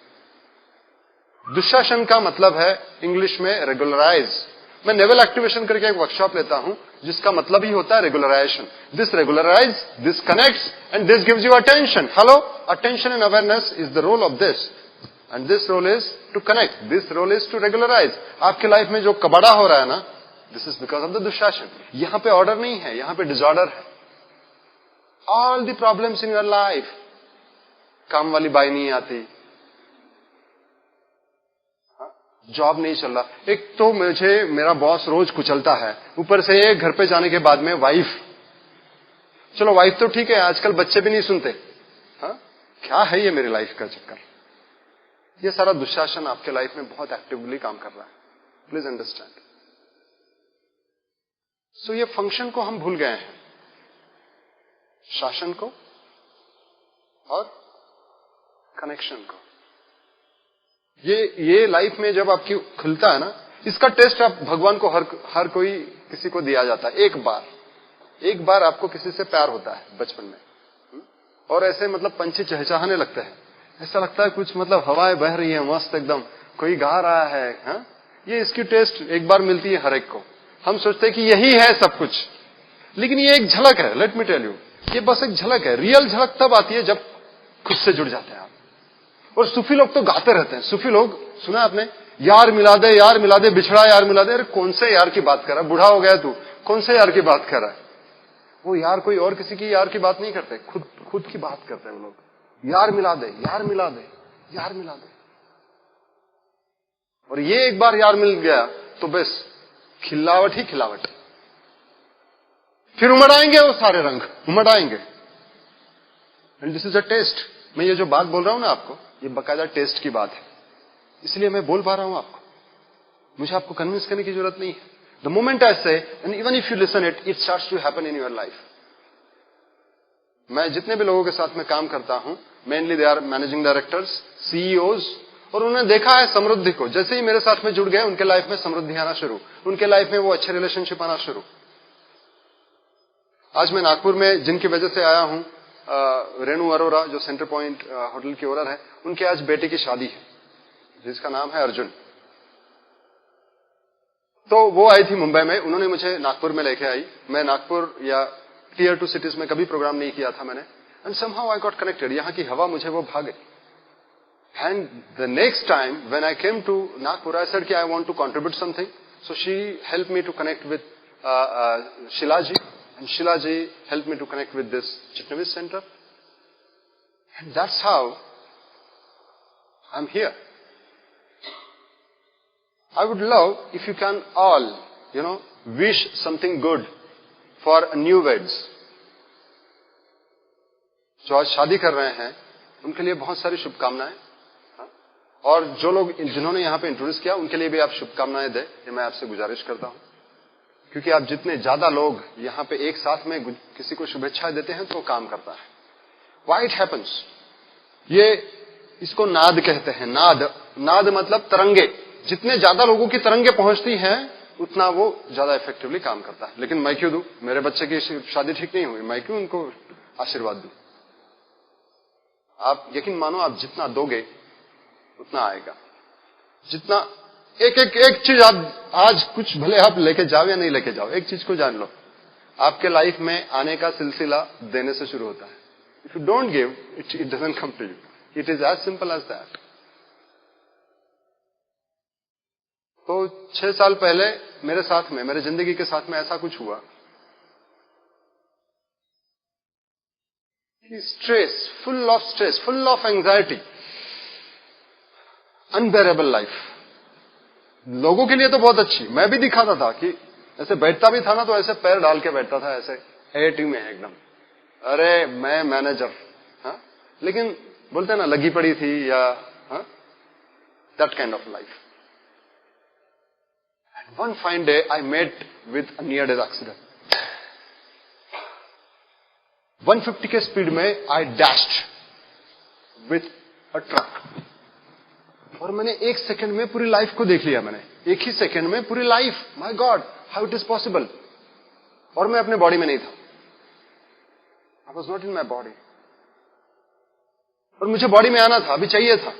दुशासन का मतलब है इंग्लिश में रेगुलराइज। मैं नेवल एक्टिवेशन करके एक वर्कशॉप लेता हूं जिसका मतलब ही होता है regularisation. This regularise, this connects and this gives you attention. Hello, attention and awareness is the role of this and this role is to connect, this role is to regularise. आपके life में जो कबाड़ा हो रहा है ना, this is because of the Dushasan. यहां पे ऑर्डर नहीं है, यहां पे डिसऑर्डर है। All the problems in your life, काम वाली बाई नहीं आती, जॉब नहीं चल रहा, एक तो मुझे मेरा बॉस रोज कुचलता है, ऊपर से घर पे जाने के बाद में वाइफ, चलो वाइफ तो ठीक है, आजकल बच्चे भी नहीं सुनते। हाँ, क्या है ये मेरी लाइफ का चक्कर। ये सारा दुशासन आपके लाइफ में बहुत एक्टिवली काम कर रहा है। Please understand. सो ये फंक्शन को हम भूल गए हैं, शासन को और कनेक्शन को। ये लाइफ में जब आपकी खुलता है ना, इसका टेस्ट आप भगवान को हर कोई किसी को दिया जाता है। एक बार आपको किसी से प्यार होता है बचपन में, और ऐसे मतलब पंछी चहचहाने लगते हैं, ऐसा लगता है कुछ मतलब हवाएं बह रही है मस्त एकदम, कोई गा रहा है। हाँ? ये इसकी टेस्ट एक बार मिलती है हर एक को। हम सोचते हैं कि यही है सब कुछ, लेकिन ये एक झलक है। लेट मी टेल यू, ये बस एक झलक है। रियल झलक तब आती है जब खुद से जुड़ जाते हैं आप। और सूफी लोग तो गाते रहते हैं। सूफी लोग सुना आपने, यार मिला दे बिछड़ा यार मिला दे। अरे कौन से यार की बात कर रहा है, बूढ़ा हो गया तू, कौन से यार की बात कर रहा है। वो यार कोई और किसी की यार की बात नहीं करते, खुद की बात करते हैं वो लोग। यार मिला दे, यार मिला दे, यार मिला दे। और ये एक बार यार मिल गया तो बस खिलावट ही खिलावट। फिर उमड़ आएंगे वो सारे रंग, उमड़ आएंगे। And this is a test. मैं ये जो बात बोल रहा हूं ना आपको, ये बकायदा टेस्ट की बात है, इसलिए मैं बोल पा रहा हूं आपको। मुझे आपको कन्विंस करने की जरूरत नहीं है। The moment I say, and even if you listen it, it starts to happen in your life. मैं जितने भी लोगों के साथ में काम करता हूं, mainly they are managing directors, CEOs, और उन्होंने देखा है समृद्धि को। जैसे ही मेरे साथ में जुड़ गए, उनके लाइफ में समृद्धि आना शुरू, उनके लाइफ में वो अच्छे रिलेशनशिप आना शुरू। आज मैं नागपुर में जिनकी वजह से आया हूं, रेणु अरोरा, जो सेंटर पॉइंट होटल की ओनर है, उनके आज बेटे की शादी है जिसका नाम है अर्जुन। तो वो आई थी मुंबई में, उन्होंने मुझे नागपुर में लेके आई। मैं नागपुर या टियर 2 सिटीज में कभी प्रोग्राम नहीं किया था मैंने, and somehow I got connected. यहां की हवा मुझे वो भागे। And the next time when I came to Nagpur, I said कि I want to contribute something, so she help me to connect with Shilaji, and Shilaji helped me to connect with this Chitnavis center, and that's how I'm here. I would love if you can all, wish something good for newlyweds. जो आज शादी कर रहे हैं उनके लिए बहुत सारी शुभकामनाएं, और जो लोग जिन्होंने यहाँ पे इंट्रोड्यूस किया उनके लिए भी आप शुभकामनाएं दें, ये मैं आपसे गुजारिश करता हूं। क्योंकि आप जितने ज्यादा लोग यहां पे एक साथ में किसी को शुभेच्छाएं देते हैं तो वो काम करता है। व्हाई इट हैपन्स, ये इसको नाद कहते हैं। नाद मतलब तरंगे। जितने ज्यादा लोगों की तरंगे पहुंचती हैं उतना वो ज्यादा इफेक्टिवली काम करता है। लेकिन मैं क्यों दूं, मेरे बच्चे की शादी ठीक नहीं हुई, मैं क्यों उनको आशीर्वाद दूं। आप यकीन मानो, आप जितना दोगे उतना आएगा। जितना एक चीज आप आज कुछ भले आप लेके जाओ या नहीं लेके जाओ, एक चीज को जान लो, आपके लाइफ में आने का सिलसिला देने से शुरू होता है। If you don't give, it doesn't come to you. It is as simple as that. तो 6 साल पहले मेरे साथ में, मेरे जिंदगी के साथ में ऐसा कुछ हुआ कि stress, full of anxiety, unbearable life. लोगों के लिए तो बहुत अच्छी, मैं भी दिखाता था कि ऐसे बैठता भी था ना, तो ऐसे पैर डाल के बैठता था, ऐसे एटी में एकदम, अरे मैं मैनेजर। हाँ, लेकिन बोलते हैं ना लगी पड़ी थी, या that kind of life. And one fine day I met with a near death accident. 150 के स्पीड में I dashed with a truck, और मैंने एक सेकंड में पूरी लाइफ को देख लिया। मैंने एक ही सेकंड में पूरी life, my God how it is possible. और मैं अपने बॉडी में नहीं था, I was not in my body, और मुझे बॉडी में आना था, अभी चाहिए था।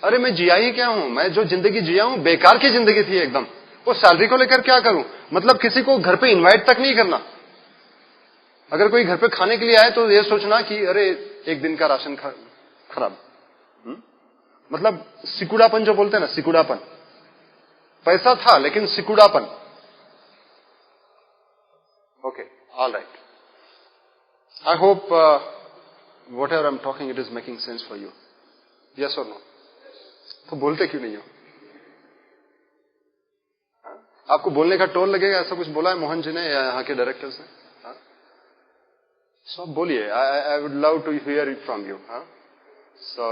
अरे मैं जिया ही क्या हूं, मैं जो जिंदगी जिया हूं बेकार की जिंदगी थी एकदम। वो सैलरी को लेकर क्या करूं, मतलब किसी को घर पे इनवाइट तक नहीं करना। अगर कोई घर पे खाने के लिए आए तो ये सोचना कि अरे एक दिन का राशन खराब। मतलब सिकुड़ापन जो बोलते हैं ना, सिकुड़ापन। पैसा था लेकिन सिकुड़ापन। Okay, all right. I hope whatever I am talking it is making sense for you. Yes और नो? तो बोलते क्यों नहीं हो? आपको बोलने का टोल लगेगा, ऐसा कुछ बोला है मोहन जी ने या यहाँ के डायरेक्टर्स ने? सो बोलिए, I would love to hear it from you. So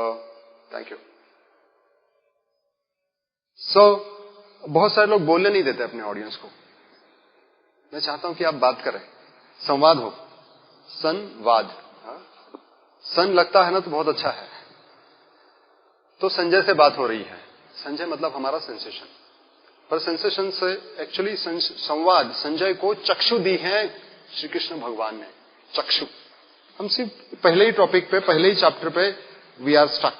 thank you. So बहुत सारे लोग बोलने नहीं देते अपने ऑडियंस को। मैं चाहता हूं कि आप बात करें, संवाद हो, संवाद। सन लगता है ना तो बहुत अच्छा है। तो संजय से बात हो रही है, संजय मतलब हमारा सेंसेशन, पर सेंसेशन से एक्चुअली संवाद संजय को चक्षु दी है श्री कृष्ण भगवान ने। चक्षु, हम सिर्फ पहले ही टॉपिक पे, पहले ही चैप्टर पे we are stuck,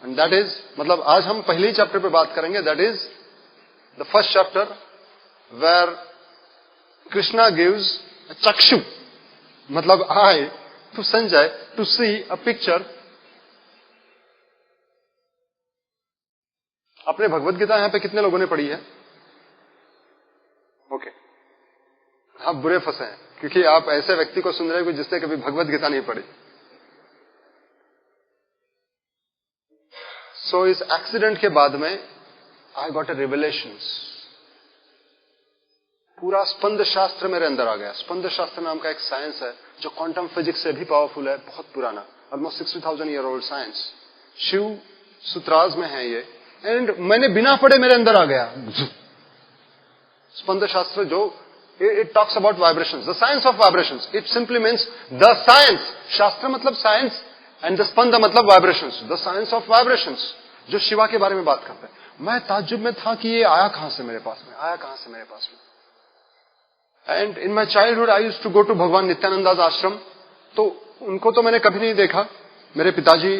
and that is, मतलब आज हम पहले ही चैप्टर पे बात करेंगे, that is the first chapter where Krishna gives चक्षु, मतलब eye to Sanjay to see a picture. आपने भगवत गीता यहां पे कितने लोगों ने पढ़ी है? ओके, आप बुरे फंसे हैं क्योंकि आप ऐसे व्यक्ति को सुन रहे हो जिसने कभी भगवत गीता नहीं पढ़ी। सो इस एक्सीडेंट के बाद में आई गॉट अ रिवलेशंस। पूरा स्पंद शास्त्र मेरे अंदर आ गया। स्पंद शास्त्र नाम का एक साइंस है जो क्वांटम फिजिक्स से भी पावरफुल है, बहुत पुराना, almost 60,000 year old science. Shiva सूत्राज में है ये, एंड मैंने बिना पढ़े मेरे अंदर आ गया स्पंद शास्त्र, जो it talks about vibrations, the science of vibrations. It simply means the science, शास्त्र मतलब साइंस, एंड द स्पंद मतलब vibrations, the science of vibrations, जो शिवा के बारे में बात करते हैं। मैं ताज्जुब में था कि ये आया कहां से मेरे पास में, आया कहां से मेरे पास में। And in my childhood I used to go to Bhagwan Nityananda's आश्रम। तो उनको तो मैंने कभी नहीं देखा, मेरे पिताजी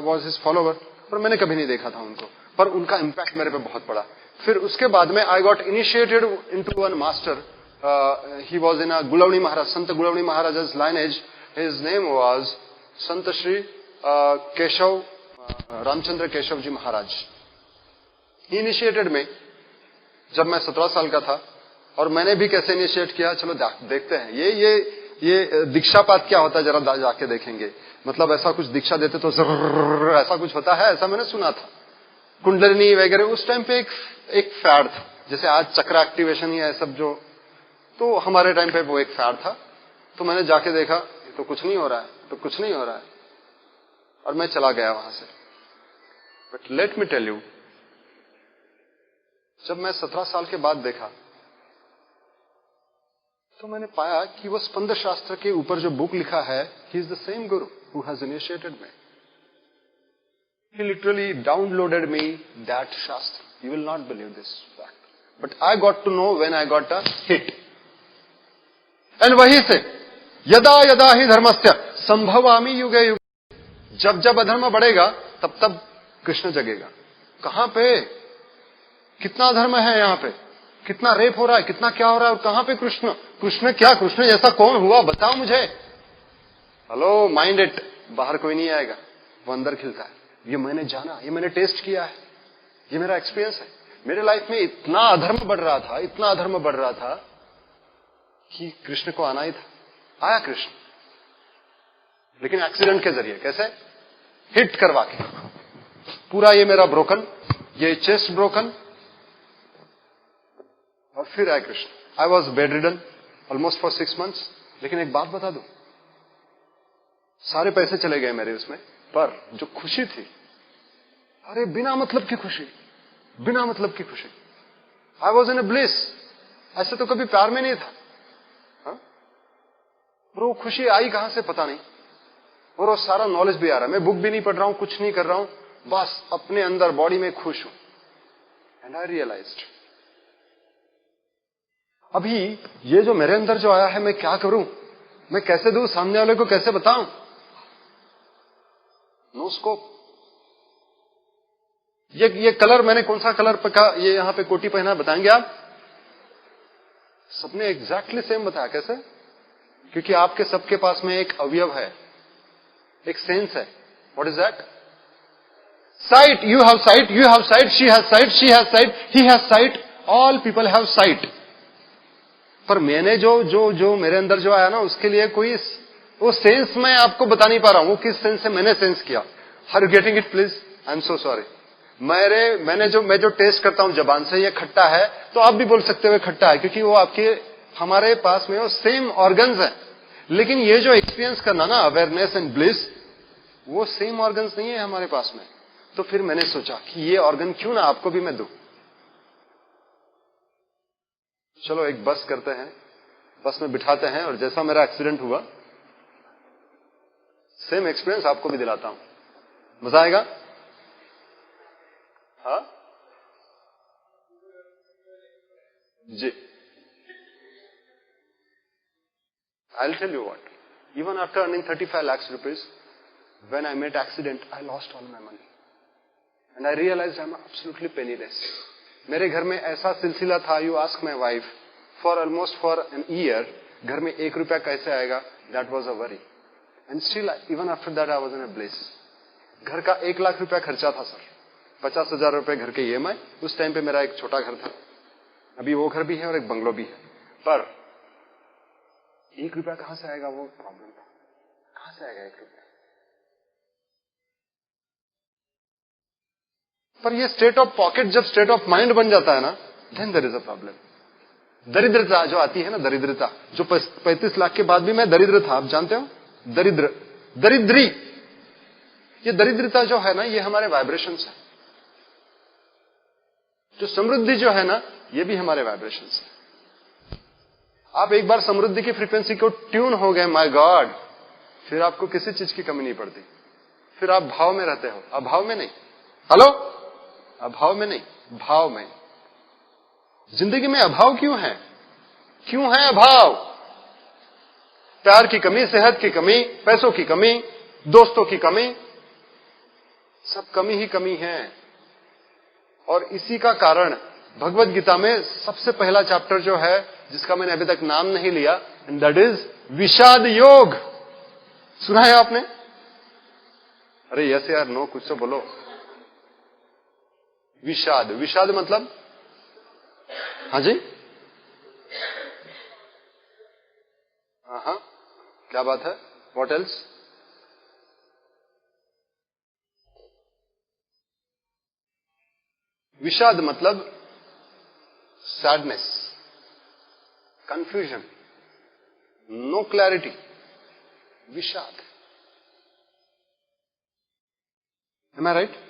वॉज हिज फॉलोवर, पर मैंने कभी नहीं देखा था उनको, पर उनका इम्पैक्ट मेरे पे बहुत पड़ा। फिर उसके बाद में I got initiated into one master, he was in a Gulvani Maharaj, Sant Gulvani Maharaj lineage. His name was Sant Shri Keshav, Ramchandra Keshav ji Maharaj. He initiated me जब मैं 17 साल का था, और मैंने भी कैसे इनिशिएट किया, चलो देखते हैं। ये दीक्षापात क्या होता है जरा जाके देखेंगे। मतलब ऐसा कुछ दीक्षा देते तो जरूर ऐसा कुछ होता है, ऐसा मैंने सुना था। कुंडलिनी वगैरह उस टाइम पे एक फैड था, जैसे आज चक्र एक्टिवेशन ही है सब जो, तो हमारे टाइम पे वो एक फैड था। तो मैंने जाके देखा, ये तो कुछ नहीं हो रहा है, तो कुछ नहीं हो रहा है, और मैं चला गया वहां से। But let me tell you, जब मैं 17 साल के बाद देखा तो मैंने पाया कि वो स्पंद शास्त्र के ऊपर जो बुक लिखा है, he is the same Guru who has initiated me. He literally downloaded me that shastra. You will not believe this fact. But I got to know when I got a hit. And वहीं से यदा यदा ही धर्मस्य संभवामि युगे युगे, जब जब अधर्म बढ़ेगा तब तब कृष्ण जगेगा। कहां पे कितना अधर्म है, यहां पे कितना रेप हो रहा है, कितना क्या हो रहा है, और कहां पे कृष्ण? कृष्ण क्या, कृष्ण जैसा कौन हुआ बताओ मुझे। हेलो माइंड इट, बाहर कोई नहीं आएगा, वो अंदर खिलता है। ये मैंने जाना, ये मैंने टेस्ट किया है, ये मेरा एक्सपीरियंस है। मेरे लाइफ में इतना अधर्म बढ़ रहा था, इतना अधर्म बढ़ रहा था कि कृष्ण को आना ही था। आया कृष्ण, लेकिन एक्सीडेंट के जरिए। कैसे? हिट करवा के पूरा ये मेरा ब्रोकन, ये चेस्ट ब्रोकन, और फिर आया Krishna. I was bed ridden almost for 6 months। लेकिन एक बात बता दूं, सारे पैसे चले गए मेरे उसमें, पर जो खुशी थी, अरे बिना मतलब की खुशी, बिना मतलब की खुशी। I was in A bliss. ऐसे तो कभी प्यार में नहीं था, पर वो खुशी आई कहां से पता नहीं। और वो सारा नॉलेज भी आ रहा है, मैं बुक भी नहीं पढ़ रहा हूं, कुछ नहीं कर रहा हूं, बस अपने अंदर बॉडी में खुश हूं। एंड आई रियलाइज्ड अभी ये जो मेरे अंदर जो आया है, मैं क्या करूं, मैं कैसे दूं, सामने वाले को कैसे बताऊं? No scope. ये कलर मैंने कौन सा कलर का ये यहां पे कोटी पहना, बताएंगे आप? सबने एग्जैक्टली सेम बताया। कैसे? क्योंकि आपके सबके पास में एक अवयव है, एक सेंस है। What is that? Site. You have site, you have site, she has site, she has site, he has site, all people have site. पर मैंने जो मेरे अंदर जो आया ना, उसके लिए कोई वो सेंस मैं आपको बता नहीं पा रहा हूं, वो किस सेंस से मैंने सेंस किया। Are you getting it please? I am so sorry. मैं जो टेस्ट करता हूं जबान से, ये खट्टा है, तो आप भी बोल सकते हो खट्टा है, क्योंकि वो आपके हमारे पास में वो सेम ऑर्गन्स है। लेकिन ये जो एक्सपीरियंस करना ना, अवेयरनेस एंड ब्लिस, वो सेम ऑर्गन्स नहीं है हमारे पास में। तो फिर मैंने सोचा कि ये ऑर्गन क्यों ना आपको भी मैं दूं। चलो एक बस करते हैं, बस में बिठाते हैं, और जैसा मेरा एक्सीडेंट हुआ सेम एक्सपीरियंस आपको भी दिलाता हूं। मजा आएगा? हाँ जी। I'll tell you what. Even after earning 35 lakhs rupees, when I met accident, I lost all my money. And I realized I'm absolutely penniless. मेरे घर में ऐसा सिलसिला था, you ask my wife, for almost for an year, घर में 1 रुपया कैसे आएगा? That was a worry. And still, even after that, I was in a bliss. घर का 1 लाख रुपया खर्चा था सर, 50,000 रुपए घर के EMI। उस टाइम पे मेरा एक छोटा घर था, अभी वो घर भी है और एक बंगलो भी है, पर 1 रुपया कहां से आएगा? वो प्रॉब्लम था, कहां से आएगा 1 रुपया? पर ये स्टेट ऑफ पॉकेट जब स्टेट ऑफ माइंड बन जाता है ना, then there is a problem. दरिद्रता जो आती है ना, दरिद्रता जो 35 लाख के बाद भी मैं दरिद्र था, आप जानते हो, दरिद्री, ये दरिद्रता जो है ना, ये हमारे वाइब्रेशंस है। जो समृद्धि जो है ना, ये भी हमारे वाइब्रेशंस है। आप एक बार समृद्धि की फ्रीक्वेंसी को ट्यून हो गए, माय गॉड, फिर आपको किसी चीज की कमी नहीं पड़ती। फिर आप भाव में रहते हो, अभाव में नहीं। हेलो? अभाव में नहीं, भाव में। जिंदगी में अभाव क्यों है? क्यों है अभाव? प्यार की कमी, सेहत की कमी, पैसों की कमी, दोस्तों की कमी, सब कमी ही कमी है। और इसी का कारण भगवत गीता में सबसे पहला चैप्टर जो है, जिसका मैंने अभी तक नाम नहीं लिया, एंड दैट इज विषाद योग। सुना है आपने? अरे यस यार, नो, कुछ तो बोलो। विषाद, विषाद मतलब? हाँ जी, हाँ, क्या बात है? What else? विषाद मतलब सैडनेस, कंफ्यूजन, नो क्लैरिटी, विषाद। एम आई राइट?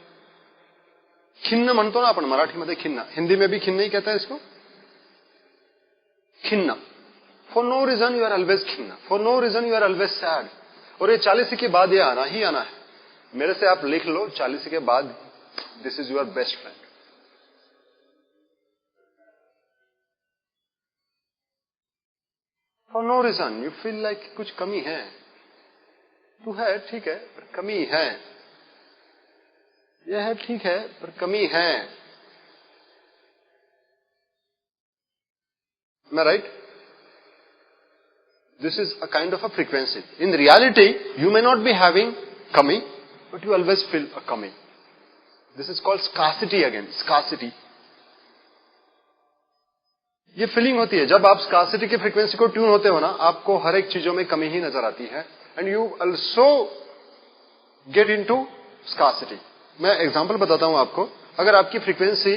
खिन्न म्हणतो ना आपण मराठीमध्ये, खिन्न, हिंदी में भी खिन्न ही कहता है इसको, खिन्न। For no reason you are always खिन्न, for no reason you are always sad. और ये 40 के बाद ये आना ही आना है। मेरे से आप लिख लो, 40 के बाद this is your best friend. For no reason you feel like कुछ कमी है, तू है ठीक है पर कमी है, यह है ठीक है पर कमी है। मैं right? This is a kind of a frequency. In reality you may not be having कमी, but you always feel a कमी। This is called scarcity again, scarcity. ये फीलिंग होती है जब आप स्कार्सिटी की फ्रीक्वेंसी को ट्यून होते हो ना, आपको हर एक चीजों में कमी ही नजर आती है, and you also get into scarcity. मैं एग्जाम्पल बताता हूं आपको। अगर आपकी फ्रीक्वेंसी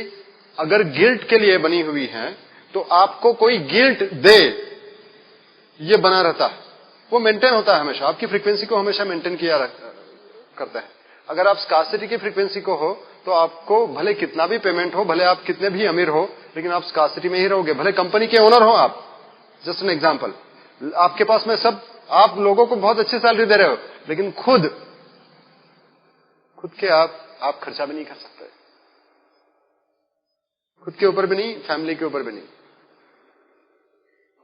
अगर गिल्ट के लिए बनी हुई है, तो आपको कोई गिल्ट दे, ये बना रहता है, वो मेंटेन होता है हमेशा, आपकी फ्रीक्वेंसी को हमेशा मेंटेन किया करता है। अगर आप स्कार्सिटी की फ्रीक्वेंसी को हो, तो आपको भले कितना भी पेमेंट हो, भले आप कितने भी अमीर हो, लेकिन आप स्कार्सिटी में ही रहोगे। भले कंपनी के ओनर हो आप, जस्ट एन एग्जाम्पल, आपके पास में सब आप लोगों को बहुत अच्छी सैलरी दे रहे हो, लेकिन खुद के आप खर्चा भी नहीं कर सकते, खुद के ऊपर भी नहीं, फैमिली के ऊपर भी नहीं।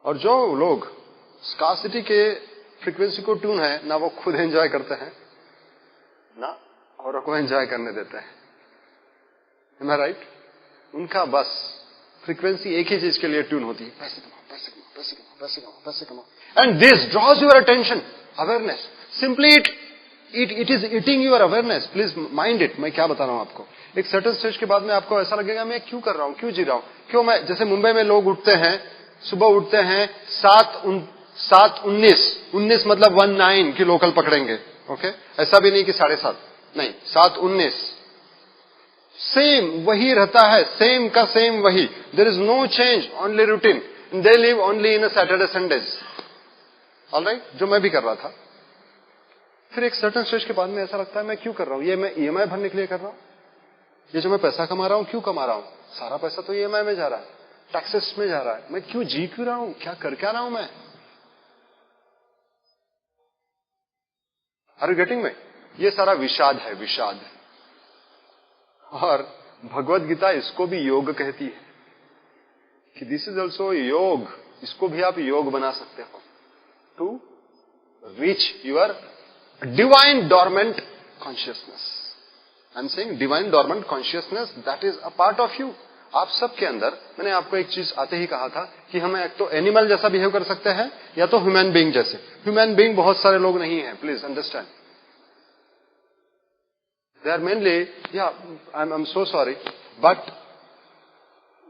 और जो लोग स्कार्सिटी के फ्रीक्वेंसी को ट्यून है, ना वो खुद एंजॉय करते हैं, ना औरों को एंजॉय करने देते हैं। Am I right? उनका बस फ्रीक्वेंसी एक ही चीज के लिए ट्यून होती है, पैसे कमाओ, पैसे कमाओ, पैसे कमाओ, पैसे कमाओ, पैसे कमाओ। And this draws your attention, awareness. Simply it is eating your awareness. Please mind it. मैं क्या बता रहा हूं आपको, एक सर्टेन स्टेज के बाद में आपको ऐसा लगेगा मैं क्यों कर रहा हूं, क्यों जी रहा हूं, क्यों मैं, जैसे मुंबई में लोग उठते हैं, सुबह उठते हैं 7:19 मतलब 19 की लोकल पकड़ेंगे। ओके, ऐसा भी नहीं कि 7:30, नहीं, 7:19 सेम वही रहता है, सेम का सेम वही। There is no change, only routine. They live only in Saturday Sundays. Alright, जो मैं भी कर रहा था। फिर एक सर्टेन स्टेज के बाद में ऐसा लगता है मैं क्यों कर रहा हूं, ये मैं ईएमआई भरने के लिए कर रहा हूं, ये जो मैं पैसा कमा रहा हूं क्यों कमा रहा हूं, सारा पैसा तो ईएमआई में जा रहा है, टैक्सेस में जा रहा है, मैं क्यों जी क्यों रहा हूं, क्या कर क्या रहा हूं मैं। Are you getting me? ये सारा विषाद है, विषाद। और भगवत गीता इसको भी योग कहती है कि दिस इज ऑल्सो योग, इसको भी आप योग बना सकते हो to reach your divine dormant consciousness. I am saying divine dormant consciousness, that is a part of you. आप सबके अंदर, मैंने आपको एक चीज आते ही कहा था कि हम एक तो एनिमल जैसा बिहेव कर सकते हैं या तो ह्यूमन बीइंग जैसे। ह्यूमन बीइंग बहुत सारे लोग नहीं है, please understand. They are mainly, yeah, I'm so sorry, but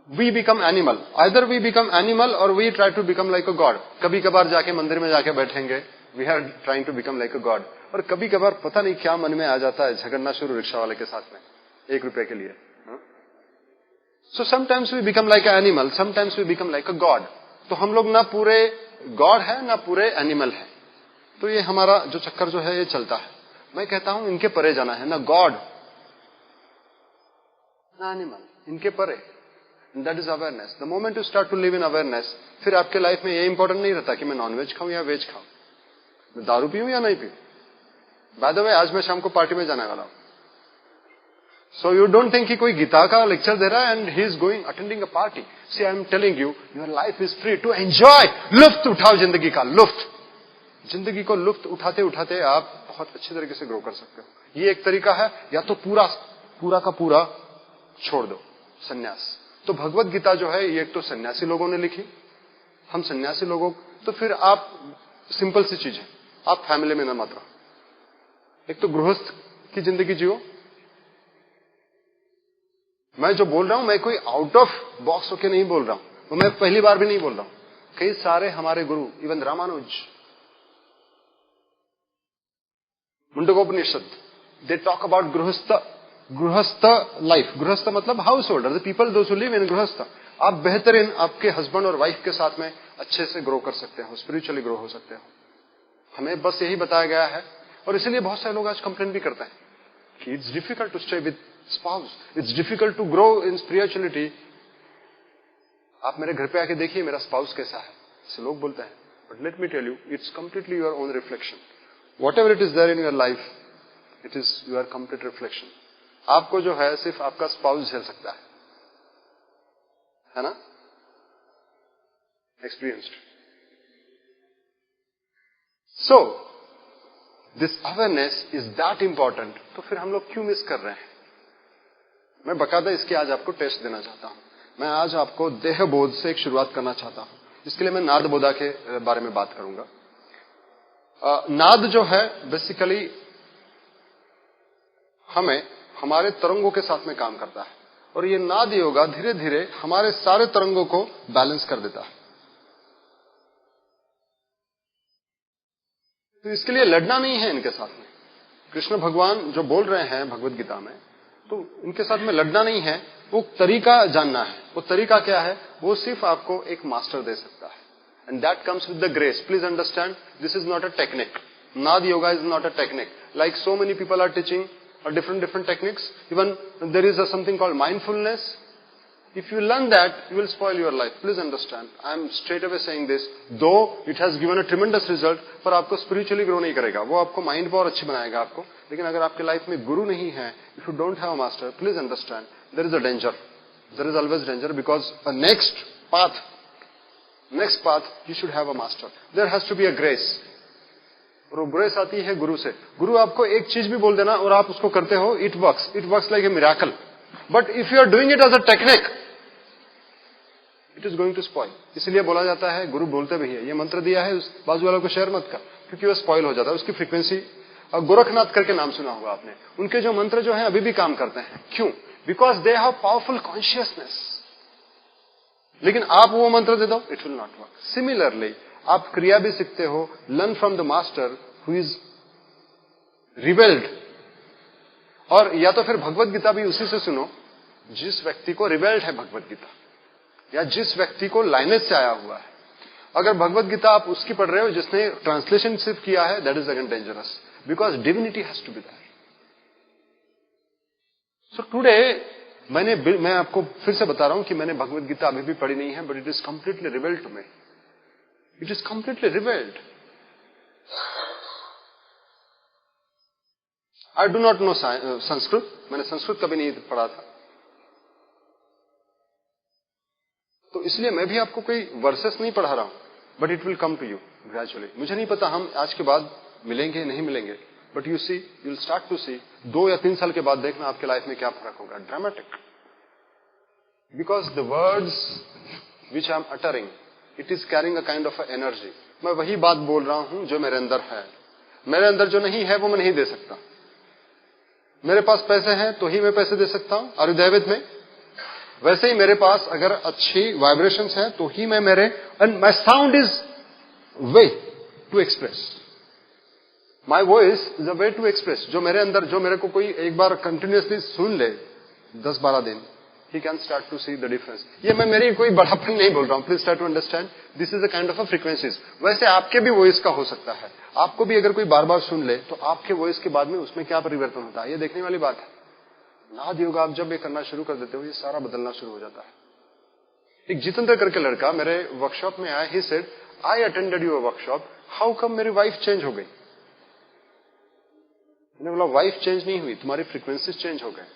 we become animal. Either we become animal or we try to become like a god. कभी कभार जाके मंदिर में जाके बैठेंगे, we are trying to become like a god. और कभी कभार पता नहीं क्या मन में आ जाता है, झगड़ना शुरू रिक्शा वाले के साथ में 1 रुपए के लिए। So sometimes we become like an animal, sometimes we become like a god. तो हम लोग ना पूरे गॉड है ना पूरे एनिमल है। तो ये हमारा जो चक्कर जो है ये चलता है। मैं कहता हूं इनके परे जाना है, ना गॉड ना एनिमल, इनके परे। That is awareness. The moment you start to live in awareness, फिर आपके लाइफ में ये इंपॉर्टेंट नहीं रहता कि मैं नॉनवेज खाऊं या वेज खाऊं, मैं दारू पीऊं या नहीं पीऊं। बाय द वे, आज मैं शाम को पार्टी में जाने वाला हूं। सो यू डोंट थिंक कि कोई गीता का लेक्चर दे रहा है and he is going attending a party. See I am telling you, your life is free to enjoy. लुफ्त उठाओ जिंदगी का, लुफ्त। जिंदगी को लुफ्त उठाते उठाते आप बहुत अच्छे तरीके से ग्रो कर सकते हो। ये एक तरीका है, या तो पूरा का पूरा छोड़ दो, सन्यास। तो भगवत गीता जो है ये एक तो सन्यासी लोगों ने लिखी, हम सन्यासी लोगों, तो फिर आप सिंपल सी चीज है, आप फैमिली में न मत रहो। एक तो गृहस्थ की जिंदगी जियो। मैं जो बोल रहा हूं, मैं कोई आउट ऑफ बॉक्स होके नहीं बोल रहा हूं, वो मैं पहली बार भी नहीं बोल रहा हूं। कई सारे हमारे गुरु, even Ramanuja, Mundakopanishad, they talk about गृहस्थ लाइफ। गृहस्थ मतलब householder, the people those who live in गृहस्थ। आप बेहतरीन आपके हस्बैंड और वाइफ के साथ में अच्छे से ग्रो कर सकते हो, स्पिरिचुअली ग्रो हो सकते हो। हमें बस यही बताया गया है। और इसीलिए बहुत सारे लोग आज कंप्लेन भी करते हैं कि it's difficult to stay with spouse, it's difficult to grow in spirituality. आप मेरे घर पे आके देखिए मेरा स्पाउस कैसा है, ऐसे लोग बोलते हैं। But let me tell you, it's completely your own reflection. Whatever it is there in your life, it is your complete reflection. आपको जो है सिर्फ आपका स्पाउस झेल सकता है ना? Experienced. So, this awareness is that important. तो फिर हम लोग क्यों मिस कर रहे हैं? मैं बकायदा इसके आज आपको टेस्ट देना चाहता हूं। मैं आज आपको देह बोध से एक शुरुआत करना चाहता हूं। इसके लिए मैं नाद बोधा के बारे में बात करूंगा। नाद जो है बेसिकली हमें हमारे तरंगों के साथ में काम करता है, और ये नाद योगा धीरे धीरे हमारे सारे तरंगों को बैलेंस कर देता है। तो इसके लिए लड़ना नहीं है इनके साथ में। कृष्ण भगवान जो बोल रहे हैं भगवत गीता में, तो इनके साथ में लड़ना नहीं है, वो तरीका जानना है। वो तरीका क्या है, वो सिर्फ आपको एक मास्टर दे सकता है। And that comes with the grace. Please understand, this is not a technique. Nad yoga is not a technique. Like so many people are teaching different techniques. Even there is something called mindfulness. If you learn that, you will spoil your life. Please understand. I am straight away saying this. Though it has given a tremendous result, पर आपको spiritually grow नहीं करेगा. वो आपको mind power अच्छी बनाएगा आपको. लेकिन अगर आपके life में गुरु नहीं है, if you don't have a master, please understand, there is a danger. There is always danger because a next path, you should have a master. There has to be a grace. और grace आती है गुरु से. गुरु आपको एक चीज भी बोल देना और आप उसको करते हो, it works like a miracle. But if you are doing it as a technique, it is going to spoil. इसलिए बोला जाता है, गुरु बोलते भी है, ये मंत्र दिया है उस बाजू वालों को शेयर मत कर, क्योंकि वो स्पॉइल हो जाता है. उसकी फ्रीक्वेंसी, गोरखनाथ करके नाम सुना होगा आपने. उनके जो मंत्र जो है अभी भी काम करते हैं. क्यों? Because they have powerful consciousness. लेकिन आप वो मंत्र दे दो, it will not work. Similarly आप क्रिया भी सीखते हो, learn from the master who is rebelled. और या तो फिर भगवत गीता भी उसी से सुनो जिस व्यक्ति को रिबेल्ड है भगवत गीता, या जिस व्यक्ति को लाइनेज से आया हुआ है. अगर भगवत गीता आप उसकी पढ़ रहे हो जिसने ट्रांसलेशन सिर्फ किया है, that is again dangerous, because divinity has to be there. So today मैं आपको फिर से बता रहा हूं कि मैंने भगवत गीता अभी भी पढ़ी नहीं है, but it is completely revealed to me. It is completely revealed. I do not know Sanskrit. मैंने संस्कृत कभी नहीं पढ़ा था, तो इसलिए मैं भी आपको कोई वर्सेस नहीं पढ़ा रहा हूं, but it will come to you gradually. मुझे नहीं पता हम आज के बाद मिलेंगे नहीं मिलेंगे, but you see, you will start to see. 2 या 3 साल के बाद देखना आपके लाइफ में क्या फर्क होगा. Dramatic. Because the words which I am uttering, it is carrying a kind of energy. मैं वही बात बोल रहा हूं जो मेरे अंदर है. मेरे अंदर जो नहीं है वो मैं नहीं दे सकता. मेरे पास पैसे हैं तो ही मैं पैसे दे सकता हूं, are you there with me? वैसे ही मेरे पास अगर अच्छी वाइब्रेशंस हैं तो ही मैं मेरे, and my sound is way to express. My voice is a way to express. जो मेरे अंदर, जो मेरे को कोई एक बार कंटिन्यूसली सुन ले 10-12 दिन, he can start to see the difference. ये मैं मेरी कोई बड़ापन नहीं बोल रहा हूं. Please start to understand, this is a kind of a frequencies. वैसे आपके भी वॉइस का हो सकता है. आपको भी अगर कोई बार बार सुन ले तो आपके वॉइस के बाद में उसमें क्या परिवर्तन होता है, ये देखने वाली बात है. नाद योगा आप जब ये करना शुरू कर देते हो, ये सारा बदलना शुरू हो जाता है. एक जितेंद्र करके लड़का मेरे वर्कशॉप में आया. He said, I attended your workshop, how come मेरी वाइफ चेंज हो गई. मैंने बोला वाइफ चेंज नहीं हुई, तुम्हारी फ्रीक्वेंसीज चेंज हो गए.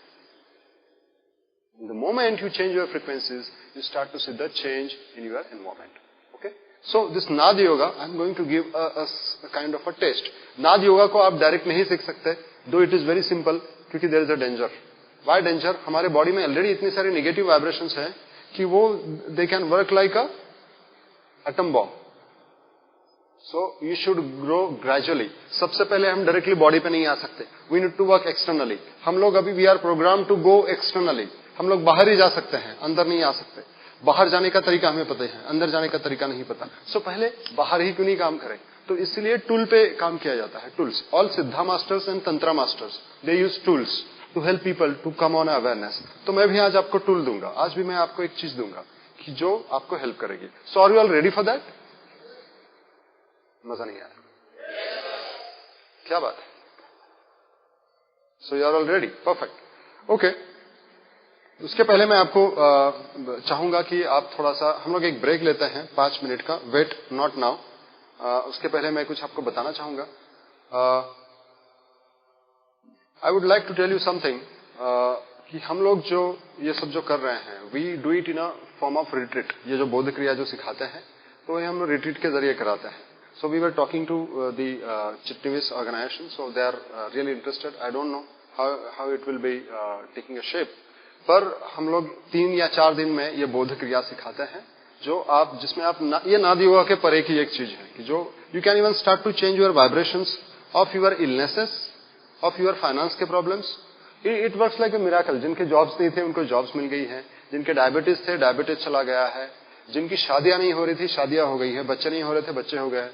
The moment you change your frequencies, you start to see the change in your environment. Okay? So this Nad Yoga, I'm going to give a kind of a taste. Nad Yoga को आप direct नहीं सीख सकते, though it is very simple, क्योंकि there is a danger. Why danger? हमारे body में already इतनी सारी नेगेटिव वाइब्रेशंस हैं कि वो they can work like a atom bomb. So you should grow gradually. सबसे पहले हम डायरेक्टली बॉडी पे नहीं आ सकते. We need to work externally. हम लोग अभी we are programmed to go externally. हम लोग बाहर ही जा सकते हैं, अंदर नहीं आ सकते. बाहर जाने का तरीका हमें पता है, अंदर जाने का तरीका नहीं पता. सो पहले बाहर ही क्यों नहीं काम करें. तो इसलिए टूल पे काम किया जाता है. Tools. All Siddha masters and tantra masters, they use tools to help people to come on awareness. तो मैं भी आज आपको टूल दूंगा. आज भी मैं आपको एक चीज दूंगा कि जो आपको हेल्प करेगी. So are you all ready for that? मजा नहीं आया? क्या बात है. So you are all ready? Perfect. Okay. उसके पहले मैं आपको चाहूंगा कि आप थोड़ा सा, हम लोग एक ब्रेक लेते हैं 5 मिनट का. Wait, not now. उसके पहले मैं कुछ आपको बताना चाहूंगा. I would like to tell you something कि हम लोग जो ये सब जो कर रहे हैं, we do it in a form of retreat. ये जो बोध क्रिया जो सिखाते हैं, तो ये हम लोग रिट्रीट के जरिए कराते हैं. So we were talking to the Chitnis organisation, so they are really interested. I don't know how it will be taking a shape. पर हम लोग 3 या 4 दिन में ये बोध क्रिया सिखाते हैं, जो आप, जिसमें आप ये नाद योगा के परे की एक चीज है कि जो you can even start to change your vibrations of your illnesses, of your finance के problems. It works like a miracle. जिनके जॉब्स नहीं थे उनको जॉब्स मिल गई हैं. जिनके डायबिटीज थे, डायबिटीज चला गया है. जिनकी शादियां नहीं हो रही थी, शादियां हो गई है. बच्चे नहीं हो रहे थे, बच्चे हो गए.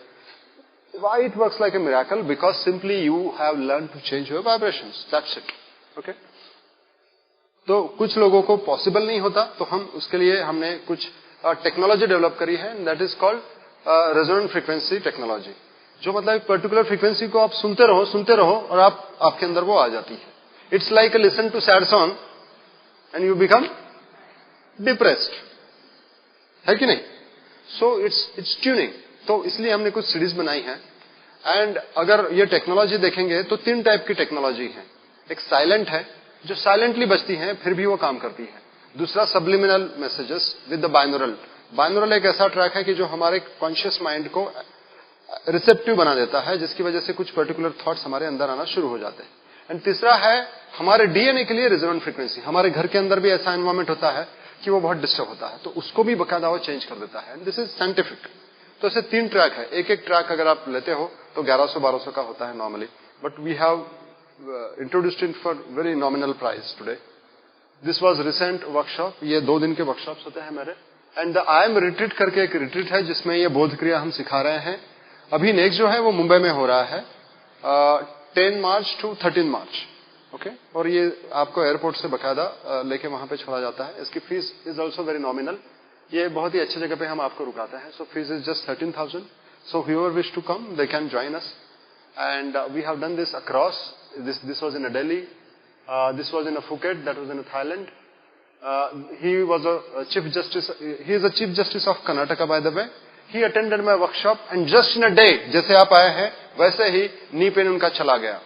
Why it works like a miracle? Because simply you have learn to change your vibrations. That's it. Okay. तो कुछ लोगों को पॉसिबल नहीं होता, तो हम उसके लिए हमने कुछ टेक्नोलॉजी डेवलप करी है. That is called resonant frequency technology. जो मतलब एक पर्टिकुलर फ्रीक्वेंसी को आप सुनते रहो और आपके अंदर वो आ जाती है. It's like listen to sad song and you become depressed, है कि नहीं? So it's tuning. तो इसलिए हमने कुछ सीरीज बनाई है. एंड अगर ये टेक्नोलॉजी देखेंगे तो 3 टाइप की टेक्नोलॉजी है. एक साइलेंट है, जो साइलेंटली बजती है फिर भी वो काम करती है. दूसरा subliminal messages with the binaural. Binaural एक ऐसा ट्रैक है कि जो हमारे कॉन्शियस माइंड को रिसेप्टिव बना देता है, जिसकी वजह से कुछ पर्टिकुलर थॉट्स हमारे अंदर आना शुरू हो जाते हैं. एंड तीसरा है हमारे डीएनए के लिए रेजोनेंट फ्रीक्वेंसी. हमारे घर के अंदर भी ऐसा एनवायरमेंट होता है कि वो बहुत डिस्टर्ब होता है, तो उसको भी बकायदा वो चेंज कर देता है. And this is scientific. तो ऐसे 3 ट्रैक है. एक ट्रैक अगर आप लेते हो तो 1100-1200 का होता है normally, but we have introduced it for very nominal price today. This was recent workshop. ये 2 दिन के वर्कशॉप्स होते हैं मेरे. And the I am retreat करके एक रिट्रीट है जिसमें ये बोध क्रिया हम सिखा रहे हैं. अभी नेक्स्ट जो है वो मुंबई में हो रहा है 10 मार्च टू 13 मार्च. ओके. और ये आपको एयरपोर्ट से बकायदा लेके वहां पे छोड़ा जाता है. इसकी fees is also very nominal. ये बहुत ही अच्छी जगह पे हम आपको रुकाते हैं. So fees is just 13,000. So whoever wish to come, they can join us. And we have done this across. This was in Delhi. This was in Phuket. That was in Thailand. He was a chief justice. He is a chief justice of Karnataka, by the way. He attended my workshop and just in a day, जैसे आप आए हैं वैसे ही knee pain उनका चला गया.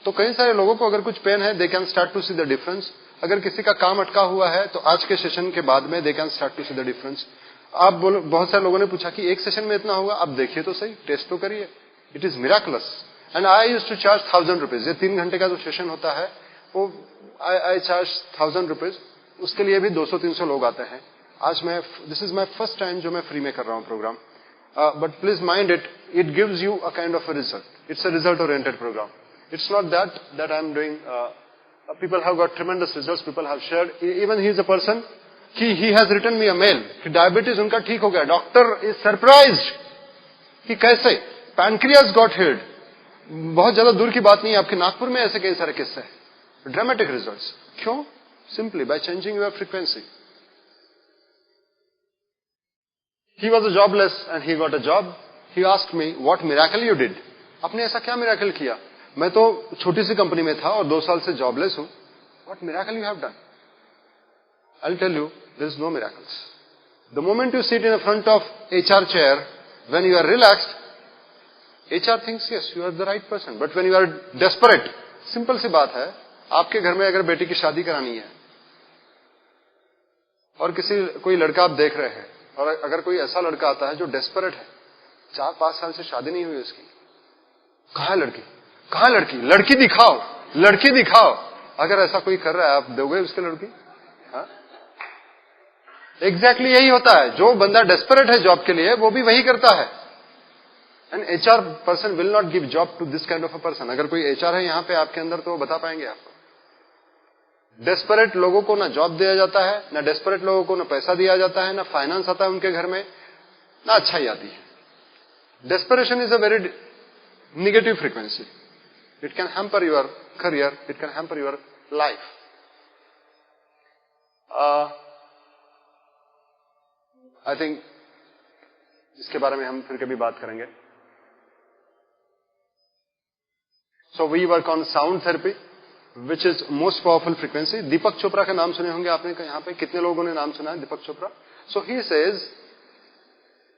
तो कई सारे लोगों को अगर कुछ पेन है, they can start to see the difference. अगर किसी का काम अटका हुआ है तो आज के सेशन के बाद में they can start to see the difference. आप बोलो, बहुत सारे लोगों ने पूछा कि एक सेशन में इतना होगा. आप देखिए तो सही, टेस्ट तो करिए. It is miraculous. And I used to charge 1000 rupees. ये 3 घंटे का जो सेशन होता है वो आई चार्ज 1000 रुपीज. उसके लिए भी 200-300 लोग आते हैं. आज मैं, this is my first time जो मैं फ्री में कर रहा हूं programme. But please mind it, it gives you a kind of a result. It's a result oriented programme. It's not that I'm doing, people have got tremendous results, people have shared. Even he is a person, he has written me a mail कि diabetes उनका ठीक हो गया. Doctor is surprised कि कैसे. Pancreas got healed. बहुत ज्यादा दूर की बात नहीं है, आपके नागपुर में ऐसे कई सारे किस्से हैं. Dramatic results. क्यों? Simply by changing your frequency. He was a jobless and he got a job. He asked me, what miracle you did? आपने ऐसा क्या मिराकल किया? मैं तो छोटी सी कंपनी में था और 2 साल से जॉबलेस हूं. What miracle you have done? I'll tell you, there is no miracles. The moment you sit in front of HR chair, when you are relaxed, HR thinks yes, you are the right person. But when you are desperate, simple सी बात है, आपके घर में अगर बेटी की शादी करानी है और कोई लड़का आप देख रहे हैं, और अगर कोई ऐसा लड़का आता है जो डेस्परेट है, 4-5 साल से शादी नहीं हुई उसकी, कहां लड़की, कहां लड़की, लड़की दिखाओ, लड़की दिखाओ. अगर ऐसा कोई कर रहा है, आप दोगे उसके लड़की? एग्जैक्टली यही होता है. जो बंदा डेस्परेट है जॉब के लिए, वो भी वही करता है. And HR person will not give job to this kind of a person. अगर कोई HR है यहां पे आपके अंदर, तो वो बता पाएंगे आपको. डेस्परेट लोगों को ना जॉब दिया जाता है, ना डेस्परेट लोगों को ना पैसा दिया जाता है, ना फाइनेंस आता है उनके घर में, ना अच्छाई आती है. Desperation is a very negative frequency. It can hamper your career. It can hamper your life. I think इसके बारे में हम फिर कभी बात करेंगे. So we work on sound therapy, which is most powerful frequency. दीपक चोपड़ा का नाम सुने होंगे आपने. यहाँ पे कितने लोगों ने नाम सुना है दीपक Chopra? So he says,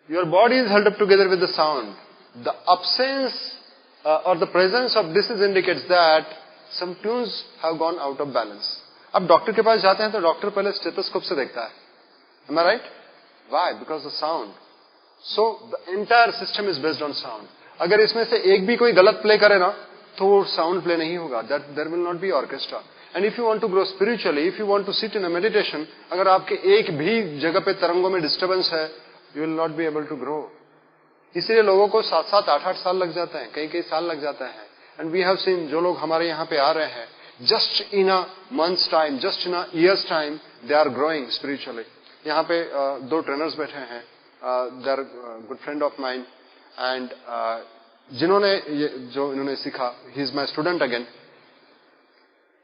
your body is held up together with the sound. The absence or the presence of disease indicates that some tunes have gone out of balance. अब डॉक्टर के पास जाते हैं तो डॉक्टर पहले स्टेथोस्कोप से देखता है. Am I right? Why? Because the sound. So the entire system is based on sound. अगर इसमें से एक भी कोई गलत प्ले करे ना, तो वो साउंड प्ले नहीं होगा. That there will not be orchestra. And if you want to grow spiritually, if you want to sit in a meditation, अगर आपके एक भी जगह पे तरंगों में डिस्टर्बेंस है, you will not be able to grow. इसलिए लोगों को 7-7, 8-8 साल लग जाते हैं, कई साल लग जाते हैं. एंड वी हैव सीन, जो लोग हमारे यहाँ पे आ रहे हैं, just in a months time, just in a years time, they are growing spiritually. यहाँ पे 2 ट्रेनर्स बैठे हैं, they are good friend of mind. And जिन्होंने जो इन्होंने सीखा, he is my student again.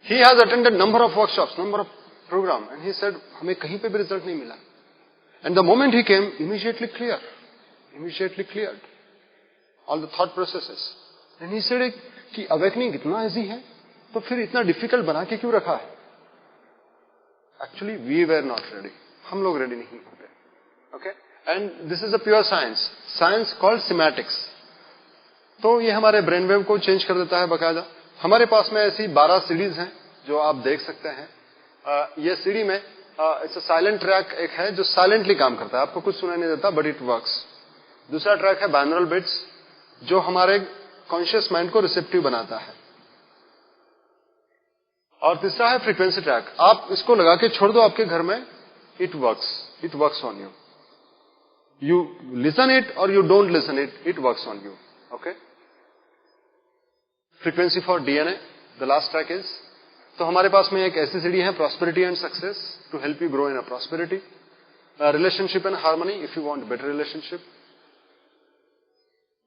He has attended number of workshops, number of programme, and he said हमें कहीं पे भी रिजल्ट नहीं मिला. And the moment he came, immediately cleared all the thought processes. And he said कि awakening इतना easy है, तो फिर इतना difficult बना के क्यों रखा है? Actually, we were not ready. हम लोग रेडी नहीं होते. Okay, and this is a pure science, science called cymatics. तो ये हमारे ब्रेन वेव को चेंज कर देता है बकायदा. हमारे पास में ऐसी 12 सीडीज हैं जो आप देख सकते हैं. ये सीडी में इट्स अ साइलेंट ट्रैक एक है जो साइलेंटली काम करता है, आपको कुछ सुनाई नहीं देता बट इट वर्क्स. दूसरा ट्रैक है बाइनोरल बिट्स जो हमारे कॉन्शियस माइंड को रिसेप्टिव बनाता है. और तीसरा है फ्रीक्वेंसी ट्रैक. आप इसको लगा के छोड़ दो आपके घर में, it works on you. You listen it और you don't listen it, it works on you. Okay, frequency for DNA the last track is. तो हमारे पास में एक ऐसी सीडी है, prosperity and success, to help you grow in a prosperity. Relationship and harmony if you want better relationship.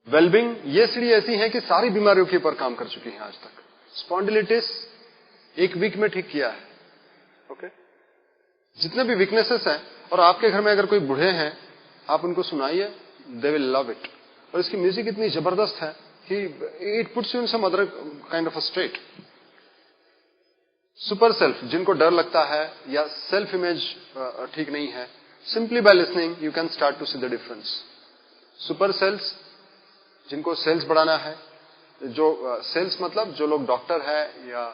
Wellbeing, ये CD ऐसी है कि सारी बीमारियों के ऊपर काम कर चुकी है आज तक. स्पॉन्डिलिटिस 1 वीक में ठीक किया है. ओके, जितने भी वीकनेसेस हैं, और आपके घर में अगर कोई बूढ़े हैं, आप उनको सुनाइए, दे विल लव इट. और इसकी म्यूजिक इतनी जबरदस्त है कि it puts you in some other kind of a state. Super self, जिनको डर लगता है या सेल्फ इमेज ठीक नहीं है, simply by listening you can start to see the difference. Super sales, जिनको सेल्स बढ़ाना है, जो सेल्स मतलब जो लोग डॉक्टर है या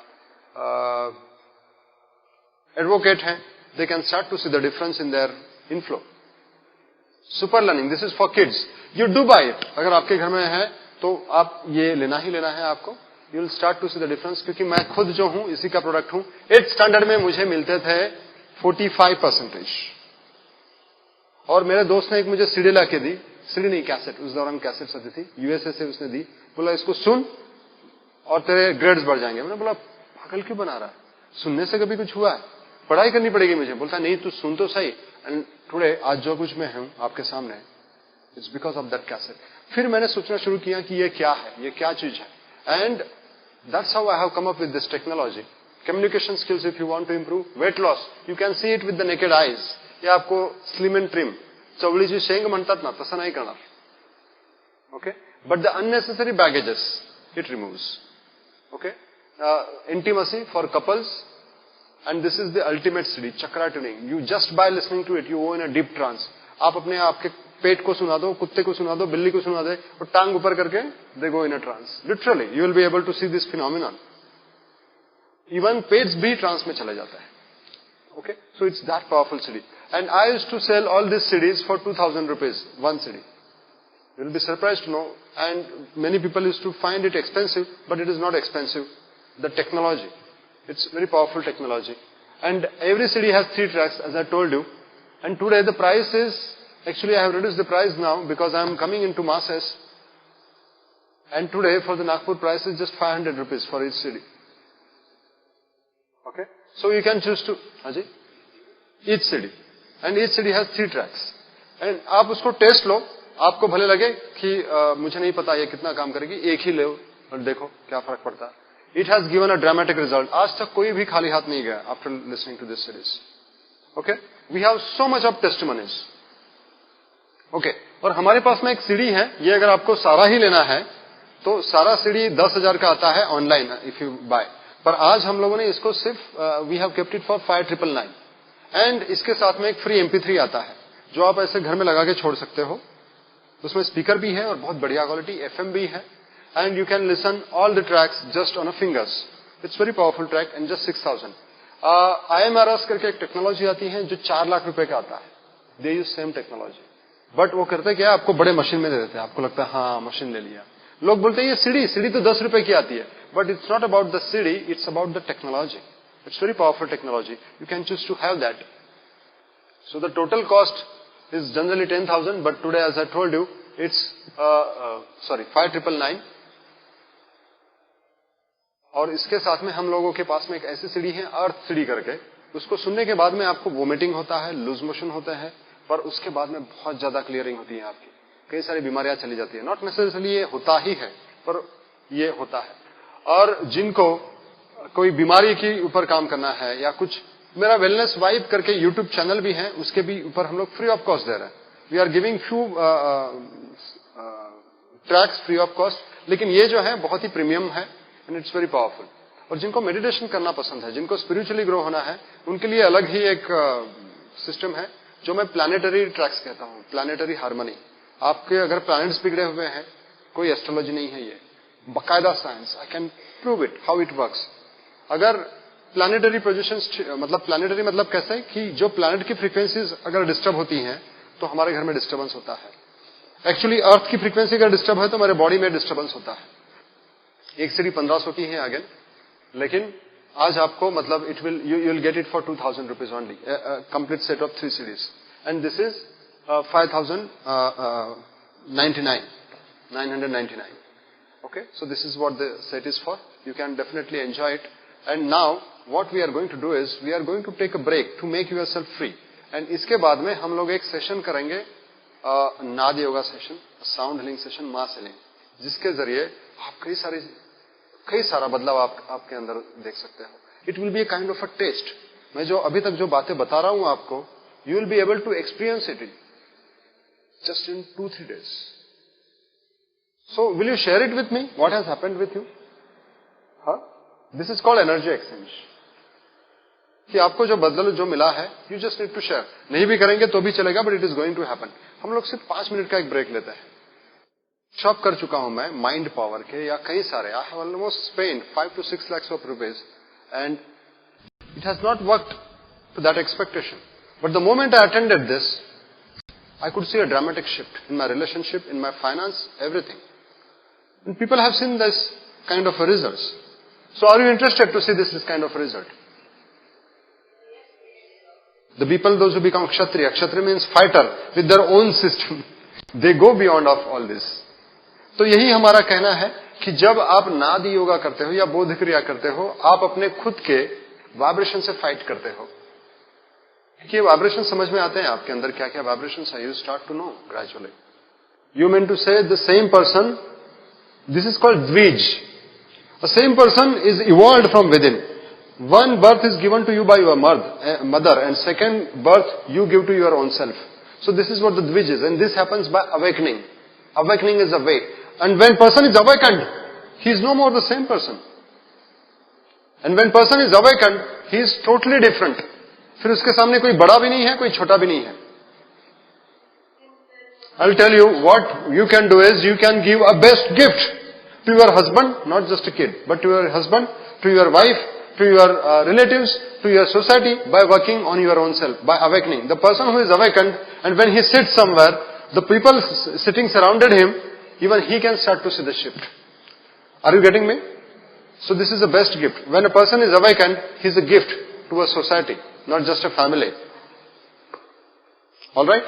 एडवोकेट हैं, they can start to see the difference in their inflow. Super learning, this is for kids. You do buy it. अगर आपके घर में है तो आप ये लेना ही लेना है आपको. You will start to see the difference. क्योंकि मैं खुद जो हूं इसी का प्रोडक्ट हूं. 8th स्टैंडर्ड में मुझे मिलते थे 45%. और मेरे दोस्त ने एक मुझे सीडी ला के दी, सीडी नहीं कैसेट, उस दौरान कैसेट आती थी, यूएसए से उसने दी. बोला इसको सुन और तेरे ग्रेड्स बढ़ जाएंगे. मैंने बोला पागल क्यों बना रहा है, सुनने से कभी कुछ हुआ है, पढ़ाई करनी पड़ेगी मुझे. बोलता नहीं तू सुन तो सही. एंड टुडे आज जो कुछ मैं हूं आपके सामने, it's because of that cassette. फिर मैंने सोचना शुरू किया कि ये क्या है, ये क्या चीज है. And that's how I have come up with this technology. Communication skills if you want to improve, weight loss you can see it with the naked eyes. ये आपको स्लिम एंड ट्रिम, चवळीची शेंग म्हणतात ना, तसं नाही करणार. Okay, but the unnecessary baggages it removes. Okay, intimacy for couples, and this is the ultimate CD, chakra tuning. You just by listening to it, you go in a deep trance. आप अपने आपके पेट को सुना दो, कुत्ते को सुना दो, बिल्ली को सुना दे, और टांग ऊपर करके they go in a trance. Literally, you will be able to see this phenomenon. Even pets भी trance में चले जाता है. Okay, so it's that powerful CD. And I used to sell all these CDs for 2,000 rupees, one CD. You will be surprised to know, and many people used to find it expensive, but it is not expensive. The technology, it's very powerful technology, and every CD has 3 tracks as I told you. And today the price is, actually I have reduced the price now because I am coming into masses, and today for the Nagpur price is just 500 rupees for each CD. Okay, so you can choose to Haji, each CD, and each CD has 3 tracks. And आप उसको test लो, आपको भले लगे कि मुझे नहीं पता ये कितना काम करेगी, एक ही लो और देखो क्या फर्क पड़ता है. It has given a dramatic result. आज तक कोई भी खाली हाथ नहीं गया after listening to this series. Okay, we have so much of testimonies. Okay, और हमारे पास में एक सीडी है, ये अगर आपको सारा ही लेना है तो सारा सीडी 10,000 का आता है ऑनलाइन if you buy. पर आज हम लोगों ने इसको सिर्फ we have kept it for 5,999. And इसके साथ में एक फ्री MP3 आता है जो आप ऐसे घर में लगा के छोड़ सकते हो. उसमें स्पीकर भी है और बहुत बढ़िया क्वालिटी, FM भी है. And you can listen all the tracks just on a fingers. It's very powerful track and just 6,000. IMRS करके एक टेक्नोलॉजी आती है जो 4 लाख रुपए का आता है. They use same technology. But वो करते क्या है, आपको बड़े मशीन में दे देते हैं. आपको लगता है हाँ मशीन ले लिया. लोग बोलते हैं ये सीडी तो 10 रुपए की आती है. But it's not about the CD, it's about the technology. It's very powerful technology. You can choose to have that. So the total cost is generally 10,000, but today as I told you it's 5,999. और इसके साथ में हम लोगों के पास में एक ऐसी सीडी है अर्थ सीडी करके, उसको सुनने के बाद में आपको वोमिटिंग होता है, लूज मोशन होता है, पर उसके बाद में बहुत ज्यादा क्लियरिंग होती है आपकी. कई सारी बीमारियां चली जाती है. नॉट नेसेसरली ये होता ही है, पर ये होता है. और जिनको कोई बीमारी के ऊपर काम करना है या कुछ, मेरा वेलनेस वाइब करके यूट्यूब चैनल भी है, उसके भी ऊपर हम लोग फ्री ऑफ कॉस्ट दे रहे हैं. We are giving few tracks free of cost, लेकिन ये जो है बहुत ही प्रीमियम है एंड इट्स वेरी पावरफुल. और जिनको मेडिटेशन करना पसंद है, जिनको स्पिरिचुअली ग्रो होना है, उनके लिए अलग ही एक सिस्टम है जो मैं प्लैनेटरी ट्रैक्स कहता हूं, प्लैनेटरी हार्मनी। आपके अगर प्लैनेट्स बिगड़े हुए हैं, कोई एस्ट्रोलॉजी नहीं है ये, बाकायदा science, I can prove it how it works. अगर प्लैनेटरी पोजीशंस, मतलब प्लैनेटरी मतलब कैसे कि जो प्लैनेट की फ्रीक्वेंसीज अगर डिस्टर्ब होती हैं तो हमारे घर में डिस्टर्बेंस होता है। एक्चुअली अर्थ की फ्रीक्वेंसी अगर डिस्टर्ब है तो हमारे बॉडी में डिस्टर्बेंस होता है। एक सीढ़ी 1500 की है अगेन, लेकिन आज आपको मतलब it will you will get it for 2000 rupees only, complete set of 3 series, and this is 999. Okay, so this is what the set is for. You can definitely enjoy it. And now what we are going to do is we are going to take a break to make yourself free. And इसके बाद में हम लोग एक session करेंगे, नाद yoga session, sound healing session, mass healing, जिसके जरिए आप कई सारा बदलाव आपके अंदर देख सकते हो. It will be a kind of a test. मैं जो अभी तक जो बातें बता रहा हूं आपको, you will be able to experience it just in 2-3 days. So will you share it with me? What has happened with you? Huh? This is called energy exchange. कि आपको जो बदल जो मिला है, you just need to share. नहीं भी करेंगे तो भी चलेगा, but it is going to happen. हम लोग सिर्फ 5 मिनट का एक ब्रेक लेते हैं. शॉप कर चुका हूं मैं माइंड पावर के या कई सारे. I have almost spent 5 to 6 lakhs of rupees and it has not worked to that expectation. But the moment I attended this, I could see a dramatic shift in my relationship, in my finance, everything. And people have seen this kind of results. So are you interested to see this kind of result? The people, those who become Kshatriya, Kshatriya means fighter with their own system. They go beyond of all this. तो यही हमारा कहना है कि जब आप नाद योगा करते हो या बोध क्रिया करते हो, आप अपने खुद के वाइब्रेशन से फाइट करते हो. कि वाइब्रेशन समझ में आते हैं आपके अंदर क्या क्या वाइब्रेशंस है. You start to know gradually. You mean to say the same person, this is called द्विज. The same person is evolved from within. One birth is given to you by your mother and second birth you give to your own self. So this is what the द्विज is, and this happens by awakening. Awakening is a way, and when person is awakened, he is no more the same person. And when person is awakened, he is totally different. फिर उसके सामने कोई बड़ा भी नहीं है, कोई छोटा भी नहीं है. I'll tell you what you can do is you can give a best gift to your husband, not just a kid, but to your husband, to your wife, to your relatives, to your society by working on your own self, by awakening. The person who is awakened, and when he sits somewhere, the people sitting surrounded him, even he can start to see the shift. Are you getting me? So this is the best gift. When a person is awakened, he is a gift to a society, not just a family. All right?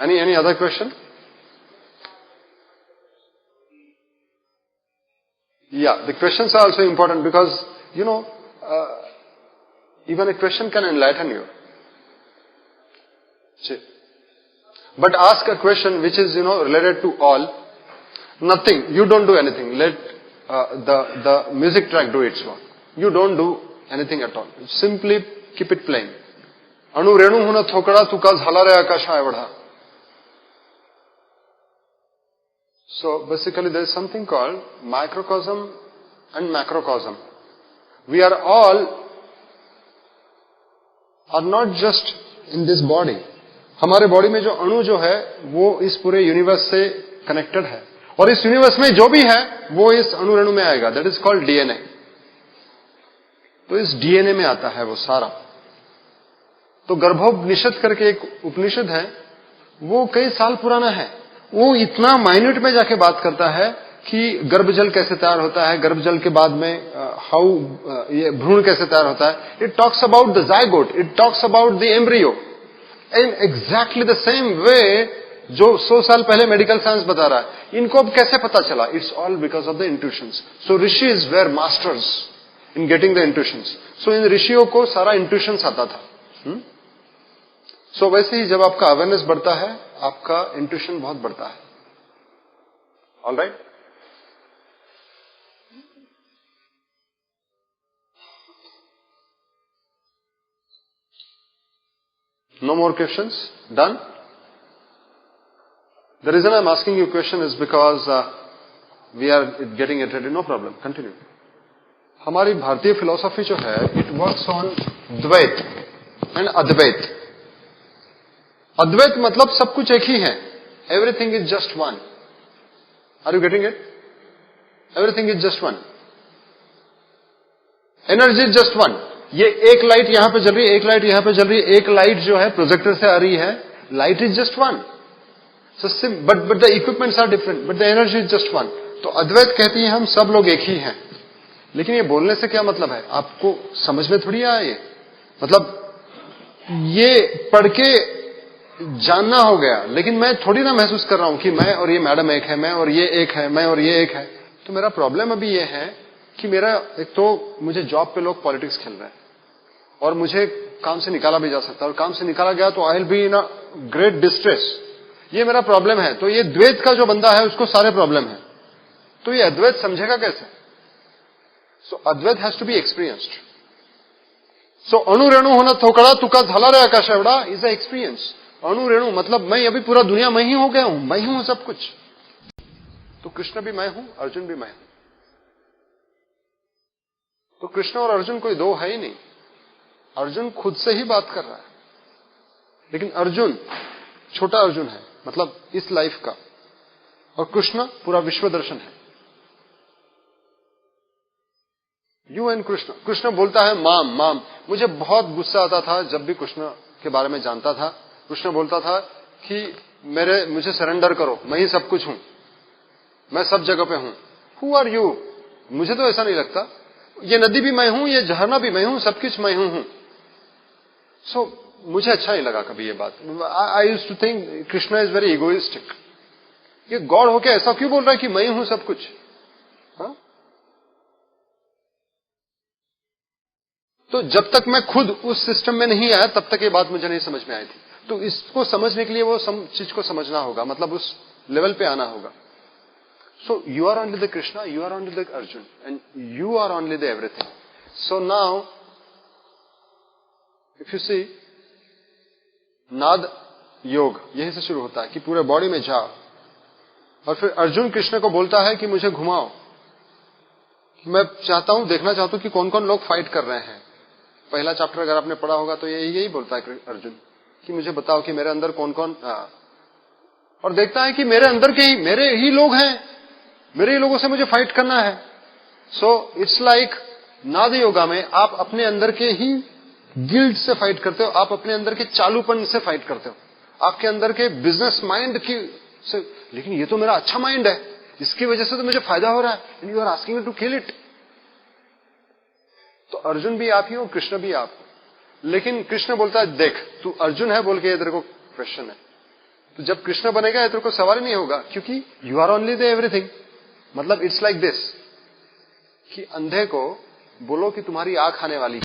Any other question? Yeah, the questions are also important because, even a question can enlighten you. But ask a question which is, related to all. Nothing. You don't do anything. Let the music track do its work. You don't do anything at all. Simply keep it playing. Anu renu huna thokada tuka zhala re akasha evada. So basically there is something called microcosm and macrocosm. We are not just in this body. हमारे body में जो अणु जो है वो इस पूरे universe से कनेक्टेड है, और इस यूनिवर्स में जो भी है वो इस अणु रेणु में आएगा. That is called DNA. तो इस डीएनए में आता है वो सारा. तो गर्भोपनिषद करके एक उपनिषद है, वो कई साल पुराना है. वो इतना माइन्यूट में जाके बात करता है कि गर्भजल कैसे तैयार होता है, गर्भजल के बाद में ये भ्रूण कैसे तैयार होता है. It talks about the zygote, it talks about the embryo. In exactly the same way जो 100 साल पहले मेडिकल साइंस बता रहा है. इनको अब कैसे पता चला? It's all because of the intuitions. So ऋषिज were masters in getting the intuitions. So इन ऋषियों को सारा इंट्यूशंस आता था. सो वैसे ही जब आपका अवेयरनेस बढ़ता है, आपका इंट्यूशन बहुत बढ़ता है. All right. No more questions? Done? The reason I'm asking you a question is because we are getting it ready. No problem. Continue. हमारी भारतीय फिलॉसफी जो है, it works on Dvaita and Advaita. अद्वैत मतलब सब कुछ एक ही है, everything is just one. Are you getting it? Everything is just one, energy is just one. ये एक लाइट यहां पे जल रही है, एक लाइट यहां पे जल रही है, एक लाइट जो है प्रोजेक्टर से आ रही है, light is just one. So but the equipments are different, but the energy is just one. तो अद्वैत कहती है हम सब लोग एक ही हैं। लेकिन ये बोलने से क्या मतलब है? आपको समझ में थोड़ी आया ये, मतलब ये पढ़ के जानना हो गया, लेकिन मैं थोड़ी ना महसूस कर रहा हूं कि मैं और ये मैडम एक है, मैं और ये एक है, मैं और ये एक है। तो मेरा प्रॉब्लम अभी ये है कि मेरा एक तो मुझे जॉब पे लोग पॉलिटिक्स खेल रहे हैं और मुझे काम से निकाला भी जा सकता है, और काम से निकाला गया तो I will be in a great distress. ये मेरा प्रॉब्लम है। तो ये द्वैत का जो बंदा है उसको सारे प्रॉब्लम है, तो ये अद्वैत समझेगा कैसे? सो अद्वैत हैज टू बी एक्सपीरियंस्ड। सो अणु रेणु होना थोकड़ा तुका झाला रे आकाश एवढा इज अ एक्सपीरियंस। अणु रेणु मतलब मैं अभी पूरा दुनिया में ही हो गया हूं, मैं ही हूं सब कुछ। तो कृष्ण भी मैं हूं, अर्जुन भी मैं हूं। तो कृष्ण और अर्जुन कोई दो है ही नहीं। अर्जुन खुद से ही बात कर रहा है, लेकिन अर्जुन छोटा अर्जुन है, मतलब इस लाइफ का, और कृष्ण पूरा विश्व दर्शन है। You and Krishna. कृष्ण बोलता है माम माम। मुझे बहुत गुस्सा आता था जब भी कृष्ण के बारे में जानता था। कृष्ण बोलता था कि मुझे सरेंडर करो, मैं ही सब कुछ हूं, मैं सब जगह पे हूं। Who are you? मुझे तो ऐसा नहीं लगता। ये नदी भी मैं हूं, ये झरना भी मैं हूं, सब कुछ मैं हूं। सो मुझे अच्छा नहीं लगा कभी ये बात। I used to think Krishna is very egoistic. ये गॉड होके ऐसा क्यों बोल रहा है कि मैं हूं सब कुछ? हा? तो जब तक मैं खुद उस सिस्टम में नहीं आया तब तक ये बात मुझे नहीं समझ में आई थी। तो इसको समझने के लिए वो चीज को समझना होगा, मतलब उस लेवल पे आना होगा। So you are only the Krishna, you are only the Arjun, and you are only the everything. So now if you see, नाद योग यहीं से शुरू होता है कि पूरे बॉडी में जाओ, और फिर अर्जुन कृष्ण को बोलता है कि मुझे घुमाओ, मैं चाहता हूं, देखना चाहता हूं कि कौन कौन लोग फाइट कर रहे हैं। पहला चैप्टर अगर आपने पढ़ा होगा तो यही बोलता है अर्जुन कि मुझे बताओ कि मेरे अंदर कौन कौन, और देखता है कि मेरे अंदर के ही मेरे ही लोग हैं, मेरे ही लोगों से मुझे फाइट करना है। सो इट्स लाइक नाद योगा में आप अपने अंदर के ही गिल्ड से फाइट करते हो, आप अपने अंदर के चालूपन से फाइट करते हो, आपके अंदर के बिजनेस माइंड की से। लेकिन ये तो मेरा अच्छा माइंड है, इसकी वजह से तो मुझे फायदा हो रहा है, and you are asking me to kill it. तो अर्जुन भी आप ही हो, कृष्ण भी आप हो। लेकिन कृष्ण बोलता है देख तू अर्जुन है बोल के ये तेरे को क्वेश्चन है। तो जब कृष्ण बनेगा ये तेरे को सवाल ही नहीं होगा, क्योंकि you are only the everything. मतलब इट्स लाइक दिस कि अंधे को बोलो कि तुम्हारी आंख आने वाली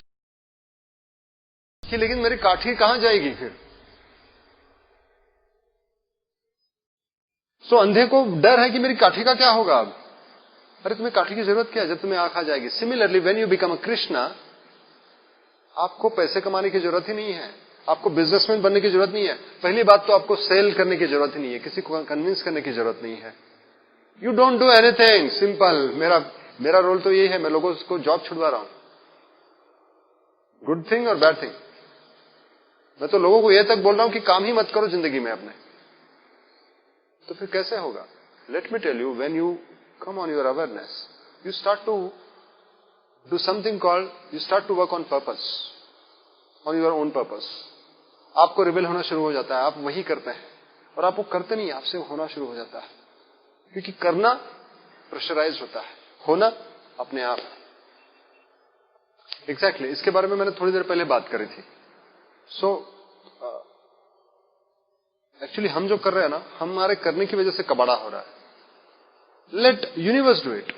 कि लेकिन मेरी काठी कहां जाएगी फिर? सो अंधे को डर है कि मेरी काठी का क्या होगा अब। अरे तुम्हें काठी की जरूरत क्या है जब तुम्हें आंख आ जाएगी। Similarly when you become a Krishna, आपको पैसे कमाने की जरूरत ही नहीं है, आपको बिजनेसमैन बनने की जरूरत नहीं है। पहली बात तो आपको सेल करने की जरूरत ही नहीं है, किसी को कन्विंस करने की जरूरत नहीं है। You don't do anything, simple. मेरा रोल तो यही है, मैं लोगों को जॉब छुड़वा रहा हूं। गुड थिंग और बैड थिंग। मैं तो लोगों को यह तक बोल रहा हूं कि काम ही मत करो जिंदगी में अपने। तो फिर कैसे होगा? Let me tell you, when you come on your awareness, you start to do something called, you start to work on purpose, on your own purpose. आपको रिवेल होना शुरू हो जाता है, आप वही करते हैं, और आप वो करते नहीं, आपसे होना शुरू हो जाता है। क्योंकि करना प्रेशराइज होता है, होना अपने आप। एग्जैक्टली इसके बारे में मैंने थोड़ी देर पहले बात करी थी। सो एक्चुअली हम जो कर रहे हैं ना, हमारे करने की वजह से कबाड़ा हो रहा है। Let universe do it,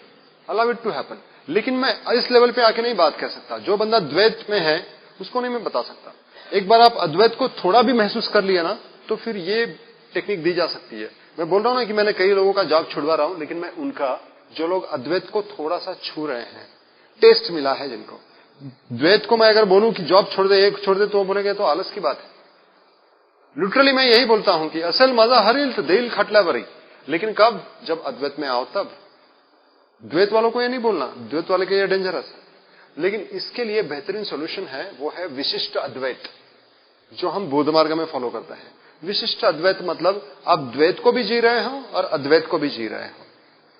allow it to happen. लेकिन मैं इस लेवल पे आके नहीं बात कर सकता। जो बंदा द्वैत में है उसको नहीं मैं बता सकता। एक बार आप अद्वैत को थोड़ा भी महसूस कर लिया ना, तो फिर ये टेक्निक दी जा सकती है। मैं बोल रहा हूं ना कि मैंने कई लोगों का जॉब छुड़वा रहा हूं, लेकिन मैं उनका, जो लोग अद्वैत को थोड़ा सा छू रहे हैं, टेस्ट मिला है जिनको। द्वैत को मैं अगर बोलूं कि जॉब छोड़ दे, एक छोड़ दे, तो बोलेंगे तो आलस की बात है। लिटरली मैं यही बोलता हूं कि असल मजा हरिल तो दिल खटला भरी। लेकिन कब? जब अद्वैत में आओ तब। द्वैत वालों को ये नहीं बोलना, द्वैत वाले के ये डेंजरस है। लेकिन इसके लिए बेहतरीन सॉल्यूशन है, वो है विशिष्ट अद्वैत। जो हम बोध मार्ग में फॉलो करते हैं। विशिष्ट अद्वैत मतलब आप द्वैत को भी जी रहे हो और अद्वैत को भी जी रहे हो।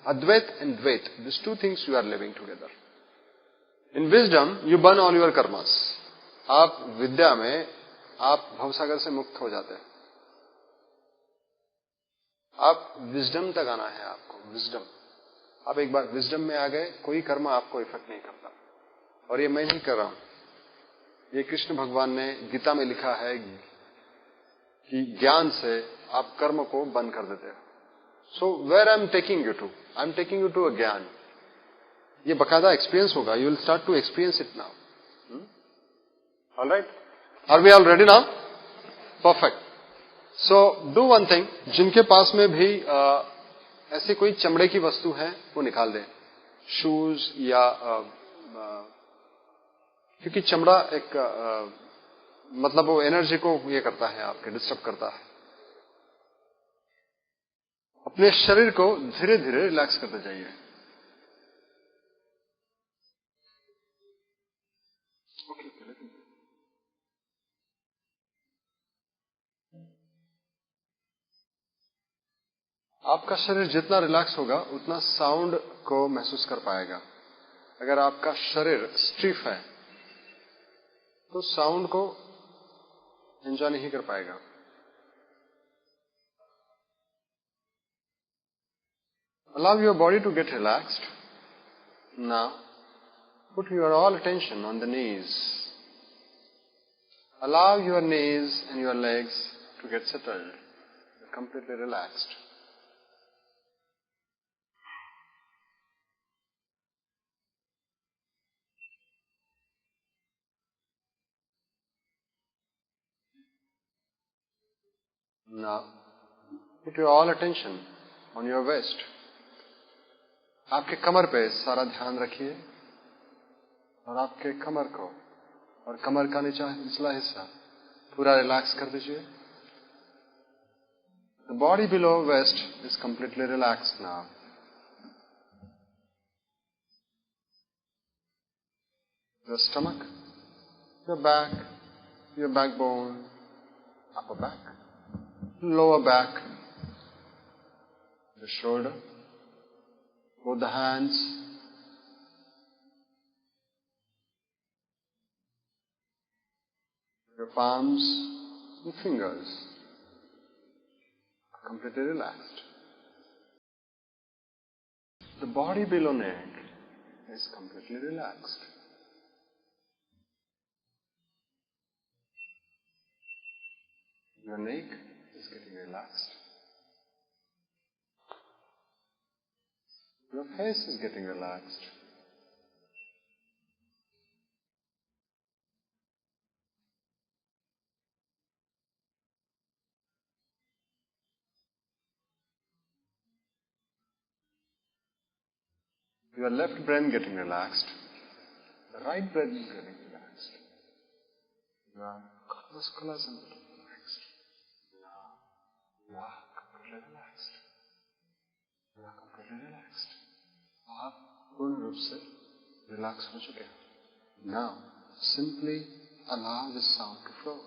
Advaita and Dvaita, this two things you are living together. In wisdom you burn all your karmas. आप विद्या में आप भवसागर से मुक्त हो जाते हैं। आप विजडम तक आना है आपको, विजडम। आप एक बार विजडम में आ गए, कोई कर्म आपको इफेक्ट नहीं करता। और ये मैं नहीं कर रहा हूं, ये कृष्ण भगवान ने गीता में लिखा है कि ज्ञान से आप कर्म को बंद कर देते हो। So where I am taking you to, I am taking you to a gyan. ये बकायदा एक्सपीरियंस होगा, you will start to experience it now. Alright, are we all ready now? Perfect. So do one thing, जिनके पास में भी ऐसी कोई चमड़े की वस्तु है वो निकाल दें, शूज या क्योंकि चमड़ा एक मतलब वो एनर्जी को ये करता है, आपके डिस्टर्ब करता है। अपने शरीर को धीरे धीरे रिलैक्स करते जाइए। आपका शरीर जितना रिलैक्स होगा उतना साउंड को महसूस कर पाएगा। अगर आपका शरीर स्टिफ है तो साउंड को एंजॉय नहीं कर पाएगा। Allow your body to get relaxed. Now, put your all attention on the knees. Allow your knees and your legs to get settled, completely relaxed. Now, put your all attention on your waist. आपके कमर पे सारा ध्यान रखिए और आपके कमर को और कमर का निचला हिस्सा पूरा रिलैक्स कर दीजिए। The body below waist is completely relaxed now. Your stomach, your back, your backbone, upper back, lower back, the shoulder, both the hands, your palms and fingers are completely relaxed. The body below neck is completely relaxed. Your neck is getting relaxed. Your face is getting relaxed. Your left brain getting relaxed. The right brain is getting relaxed. Your corpusculars are getting relaxed. You are completely relaxed. You are completely relaxed. आप पूर्ण रूप से relax हो चुके हैं। Now, simply allow the sound to flow.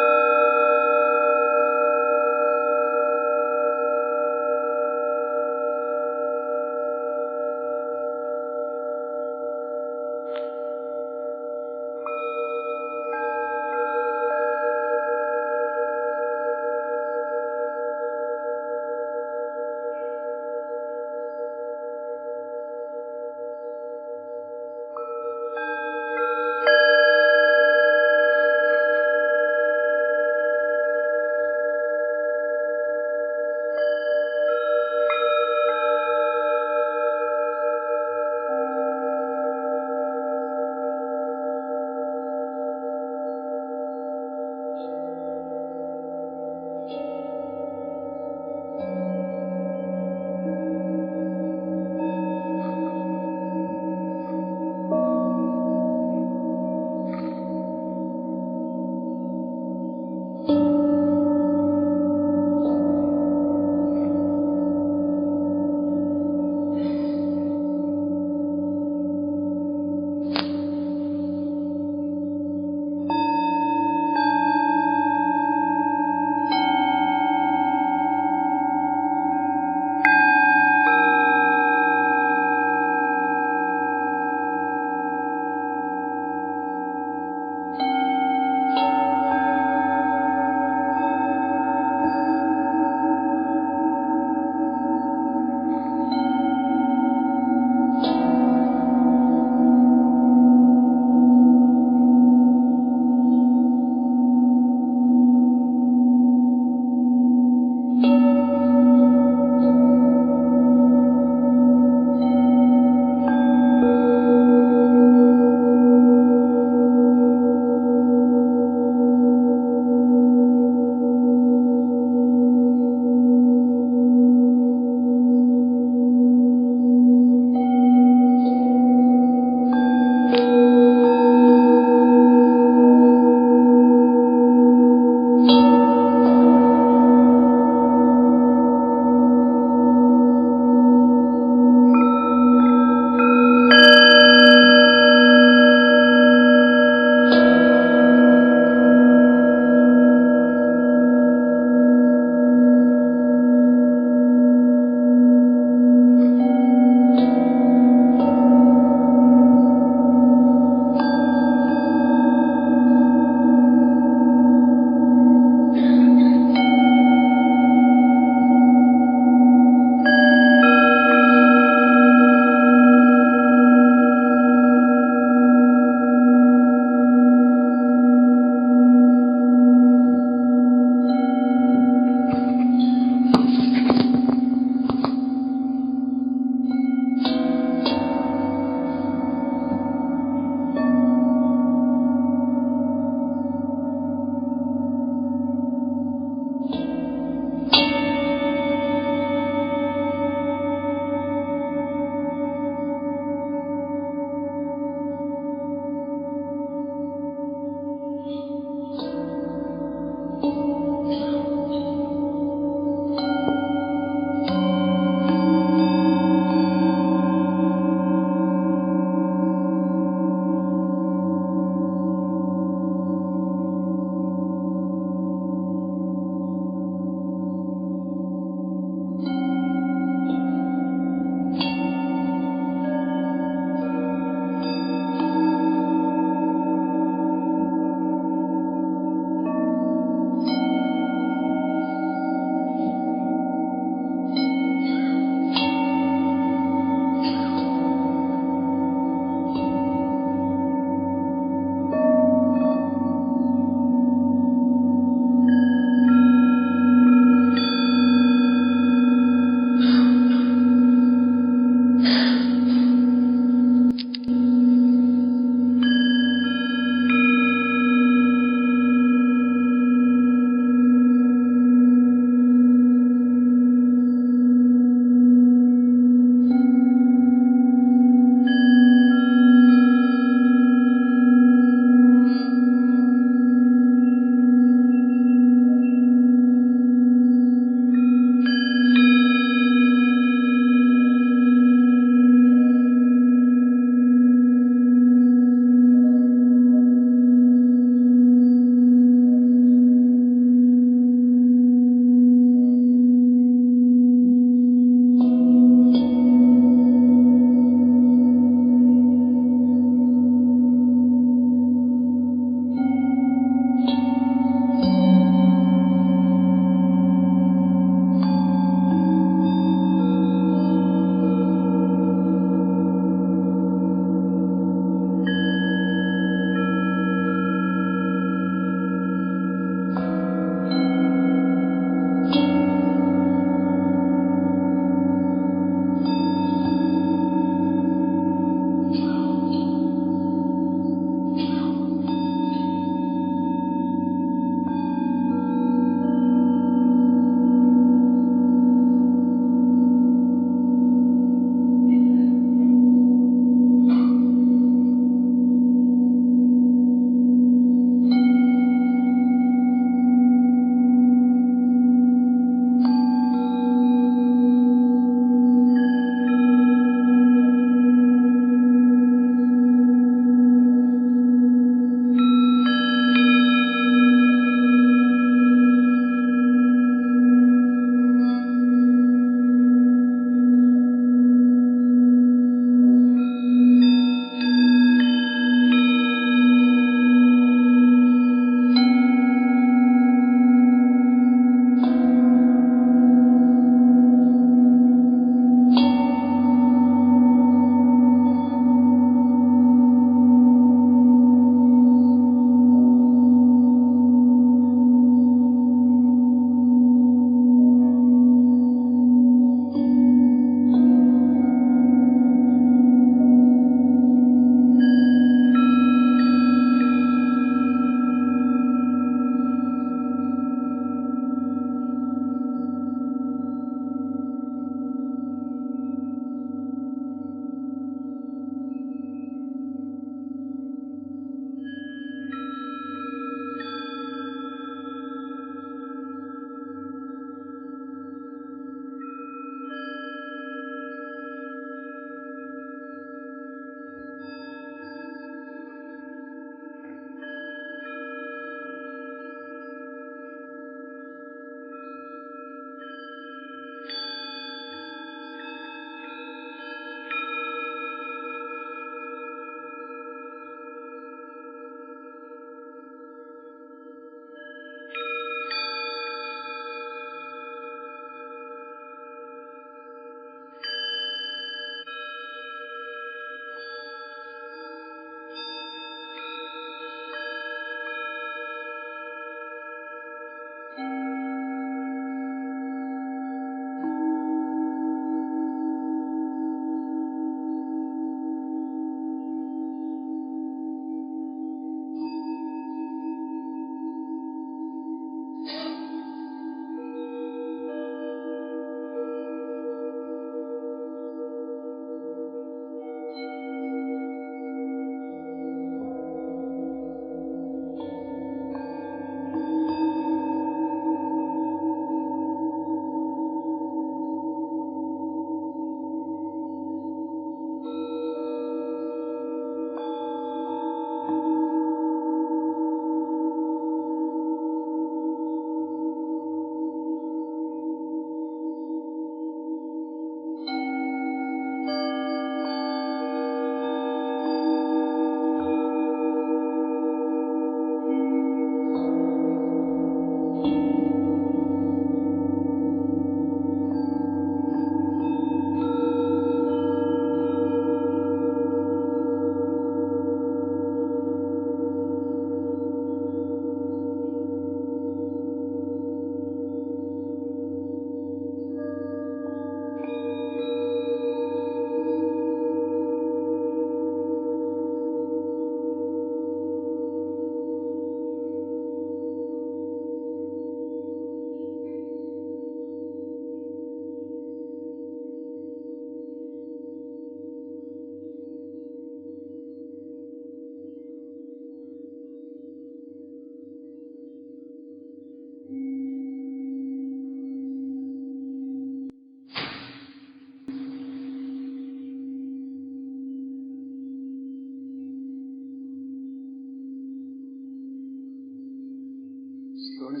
slowly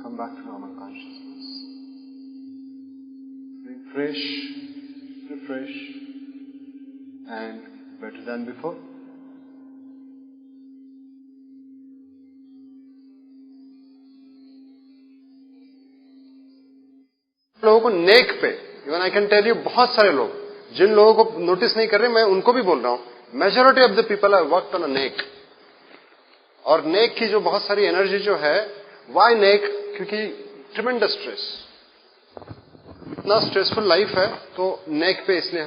come back to normal consciousness. Refresh, refresh, and better than before. लोगों को neck पे, even I can tell you, बहुत सारे लोग जिन लोगों को नोटिस नहीं कर रहे, मैं उनको भी बोल रहा हूं, majority of the people are worked on a neck. और नेक की जो बहुत सारी एनर्जी जो है, वाई नेक? क्योंकि ट्रिमेंडस स्ट्रेस, इतना स्ट्रेसफुल लाइफ है, तो नेक पे इसलिए.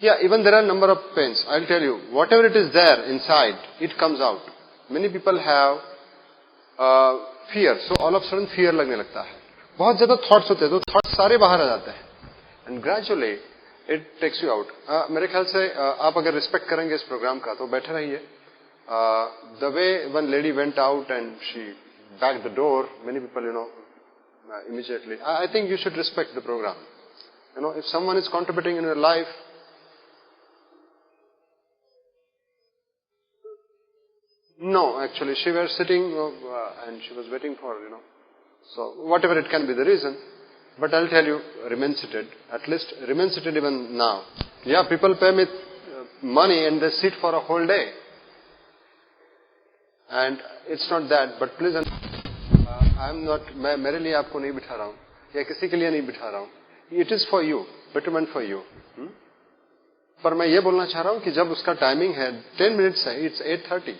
या even there are number of pains. I will tell you, whatever it is there inside, it comes out. Many people have fear, so all of sudden fear लगने लगता है. बहुत ज्यादा थॉट्स होते हैं, तो थॉट्स सारे बाहर आ जाते हैं, and gradually it takes you out. मेरे ख्याल से आप अगर रिस्पेक्ट करेंगे इस प्रोग्राम का, तो बैठे रहिए. The way one lady went out and she back the door, many people immediately. I think you should respect the program. If someone is contributing in your life, no, actually, she was sitting and she was waiting for, so whatever it can be the reason, but I'll tell you, remain seated. At least remain seated even now. Yeah, people pay me money and they sit for a whole day. And it's not that, but please, I'm not, मैं मेरे लिए आपको नहीं बिठा रहा हूं, या किसी के लिए नहीं बिठा रहा हूं. It is for you, betterment for you. पर मैं ये बोलना चाह रहा हूं कि जब उसका टाइमिंग है 10 मिनट्स है, it's 8:30.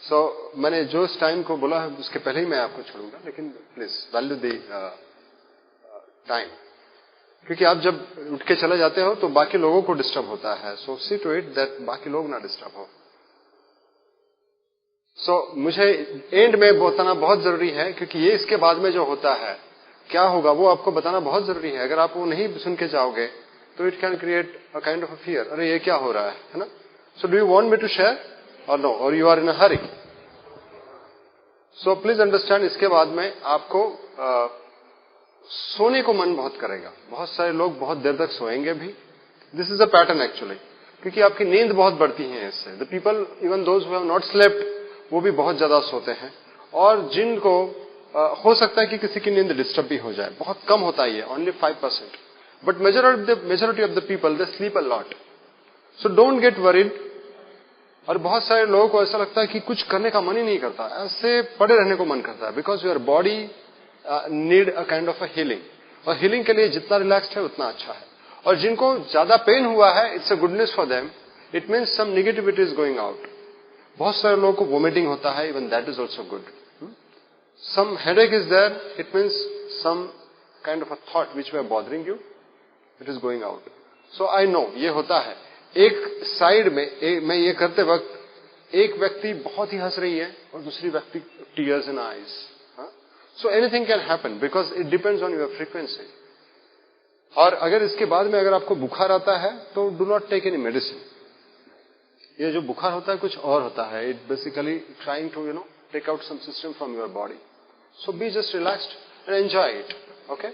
So मैंने जो इस टाइम को बोला है उसके पहले ही मैं आपको छोड़ूंगा, लेकिन प्लीज वैल्यू द टाइम, क्योंकि आप जब उठ के चले जाते हो तो बाकी लोगों को डिस्टर्ब होता है. सो सी टू इट दैट बाकी लोग ना डिस्टर्ब हो. सो मुझे एंड में बताना बहुत जरूरी है, क्योंकि ये इसके बाद में जो होता है क्या होगा वो आपको बताना बहुत जरूरी है. अगर आप वो नहीं सुन के जाओगे तो it can create a kind of a fear. अरे ये क्या हो रहा है ना? So do you want me to share और नो, और you are in a hurry? So please understand, इसके बाद में आपको सोने को मन बहुत करेगा. बहुत सारे लोग बहुत देर तक सोएंगे भी. This is a pattern actually, क्योंकि आपकी नींद बहुत बढ़ती है इससे. The people, even those who have not slept, वो भी बहुत ज्यादा सोते हैं. और जिनको हो सकता है कि किसी की नींद डिस्टर्ब भी हो जाए, बहुत कम होता है ये, only 5%. But majority of the people they sleep a lot. So don't get worried. और बहुत सारे लोगों को ऐसा लगता है कि कुछ करने का मन ही नहीं करता, ऐसे पड़े रहने को मन करता है, because your body need a kind of a healing. और हीलिंग के लिए जितना रिलैक्स्ड है उतना अच्छा है. और जिनको ज्यादा पेन हुआ है, it's a good news for them. It means some negativity is going out. बहुत सारे लोगों को वोमिटिंग होता है, even that is also good. Some headache is there, it means some kind of a thought which way are bothering you, it is going out. So I know ये होता है. एक साइड में मैं ये करते वक्त एक व्यक्ति बहुत ही हंस रही है और दूसरी व्यक्ति tears in eyes. So anything can happen because it depends on your frequency. और अगर इसके बाद में अगर आपको बुखार आता है तो do not take any medicine. ये जो बुखार होता है कुछ और होता है. It basically trying to take out some system from your body. So be just relaxed and enjoy it. Okay.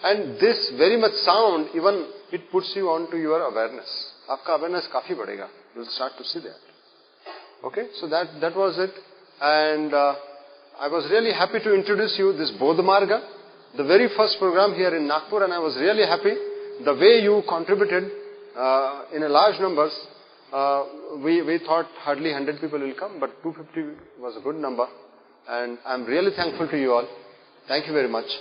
And this very much sound, even it puts you on to your awareness. आपका awareness काफी बढ़ेगा. You will start to see that. Okay, so that was it, and I was really happy to introduce you this Bodh Marga, the very first program here in Nagpur, and I was really happy the way you contributed in a large numbers. We thought hardly 100 people will come, but 250 was a good number, and I'm really thankful to you all. Thank you very much.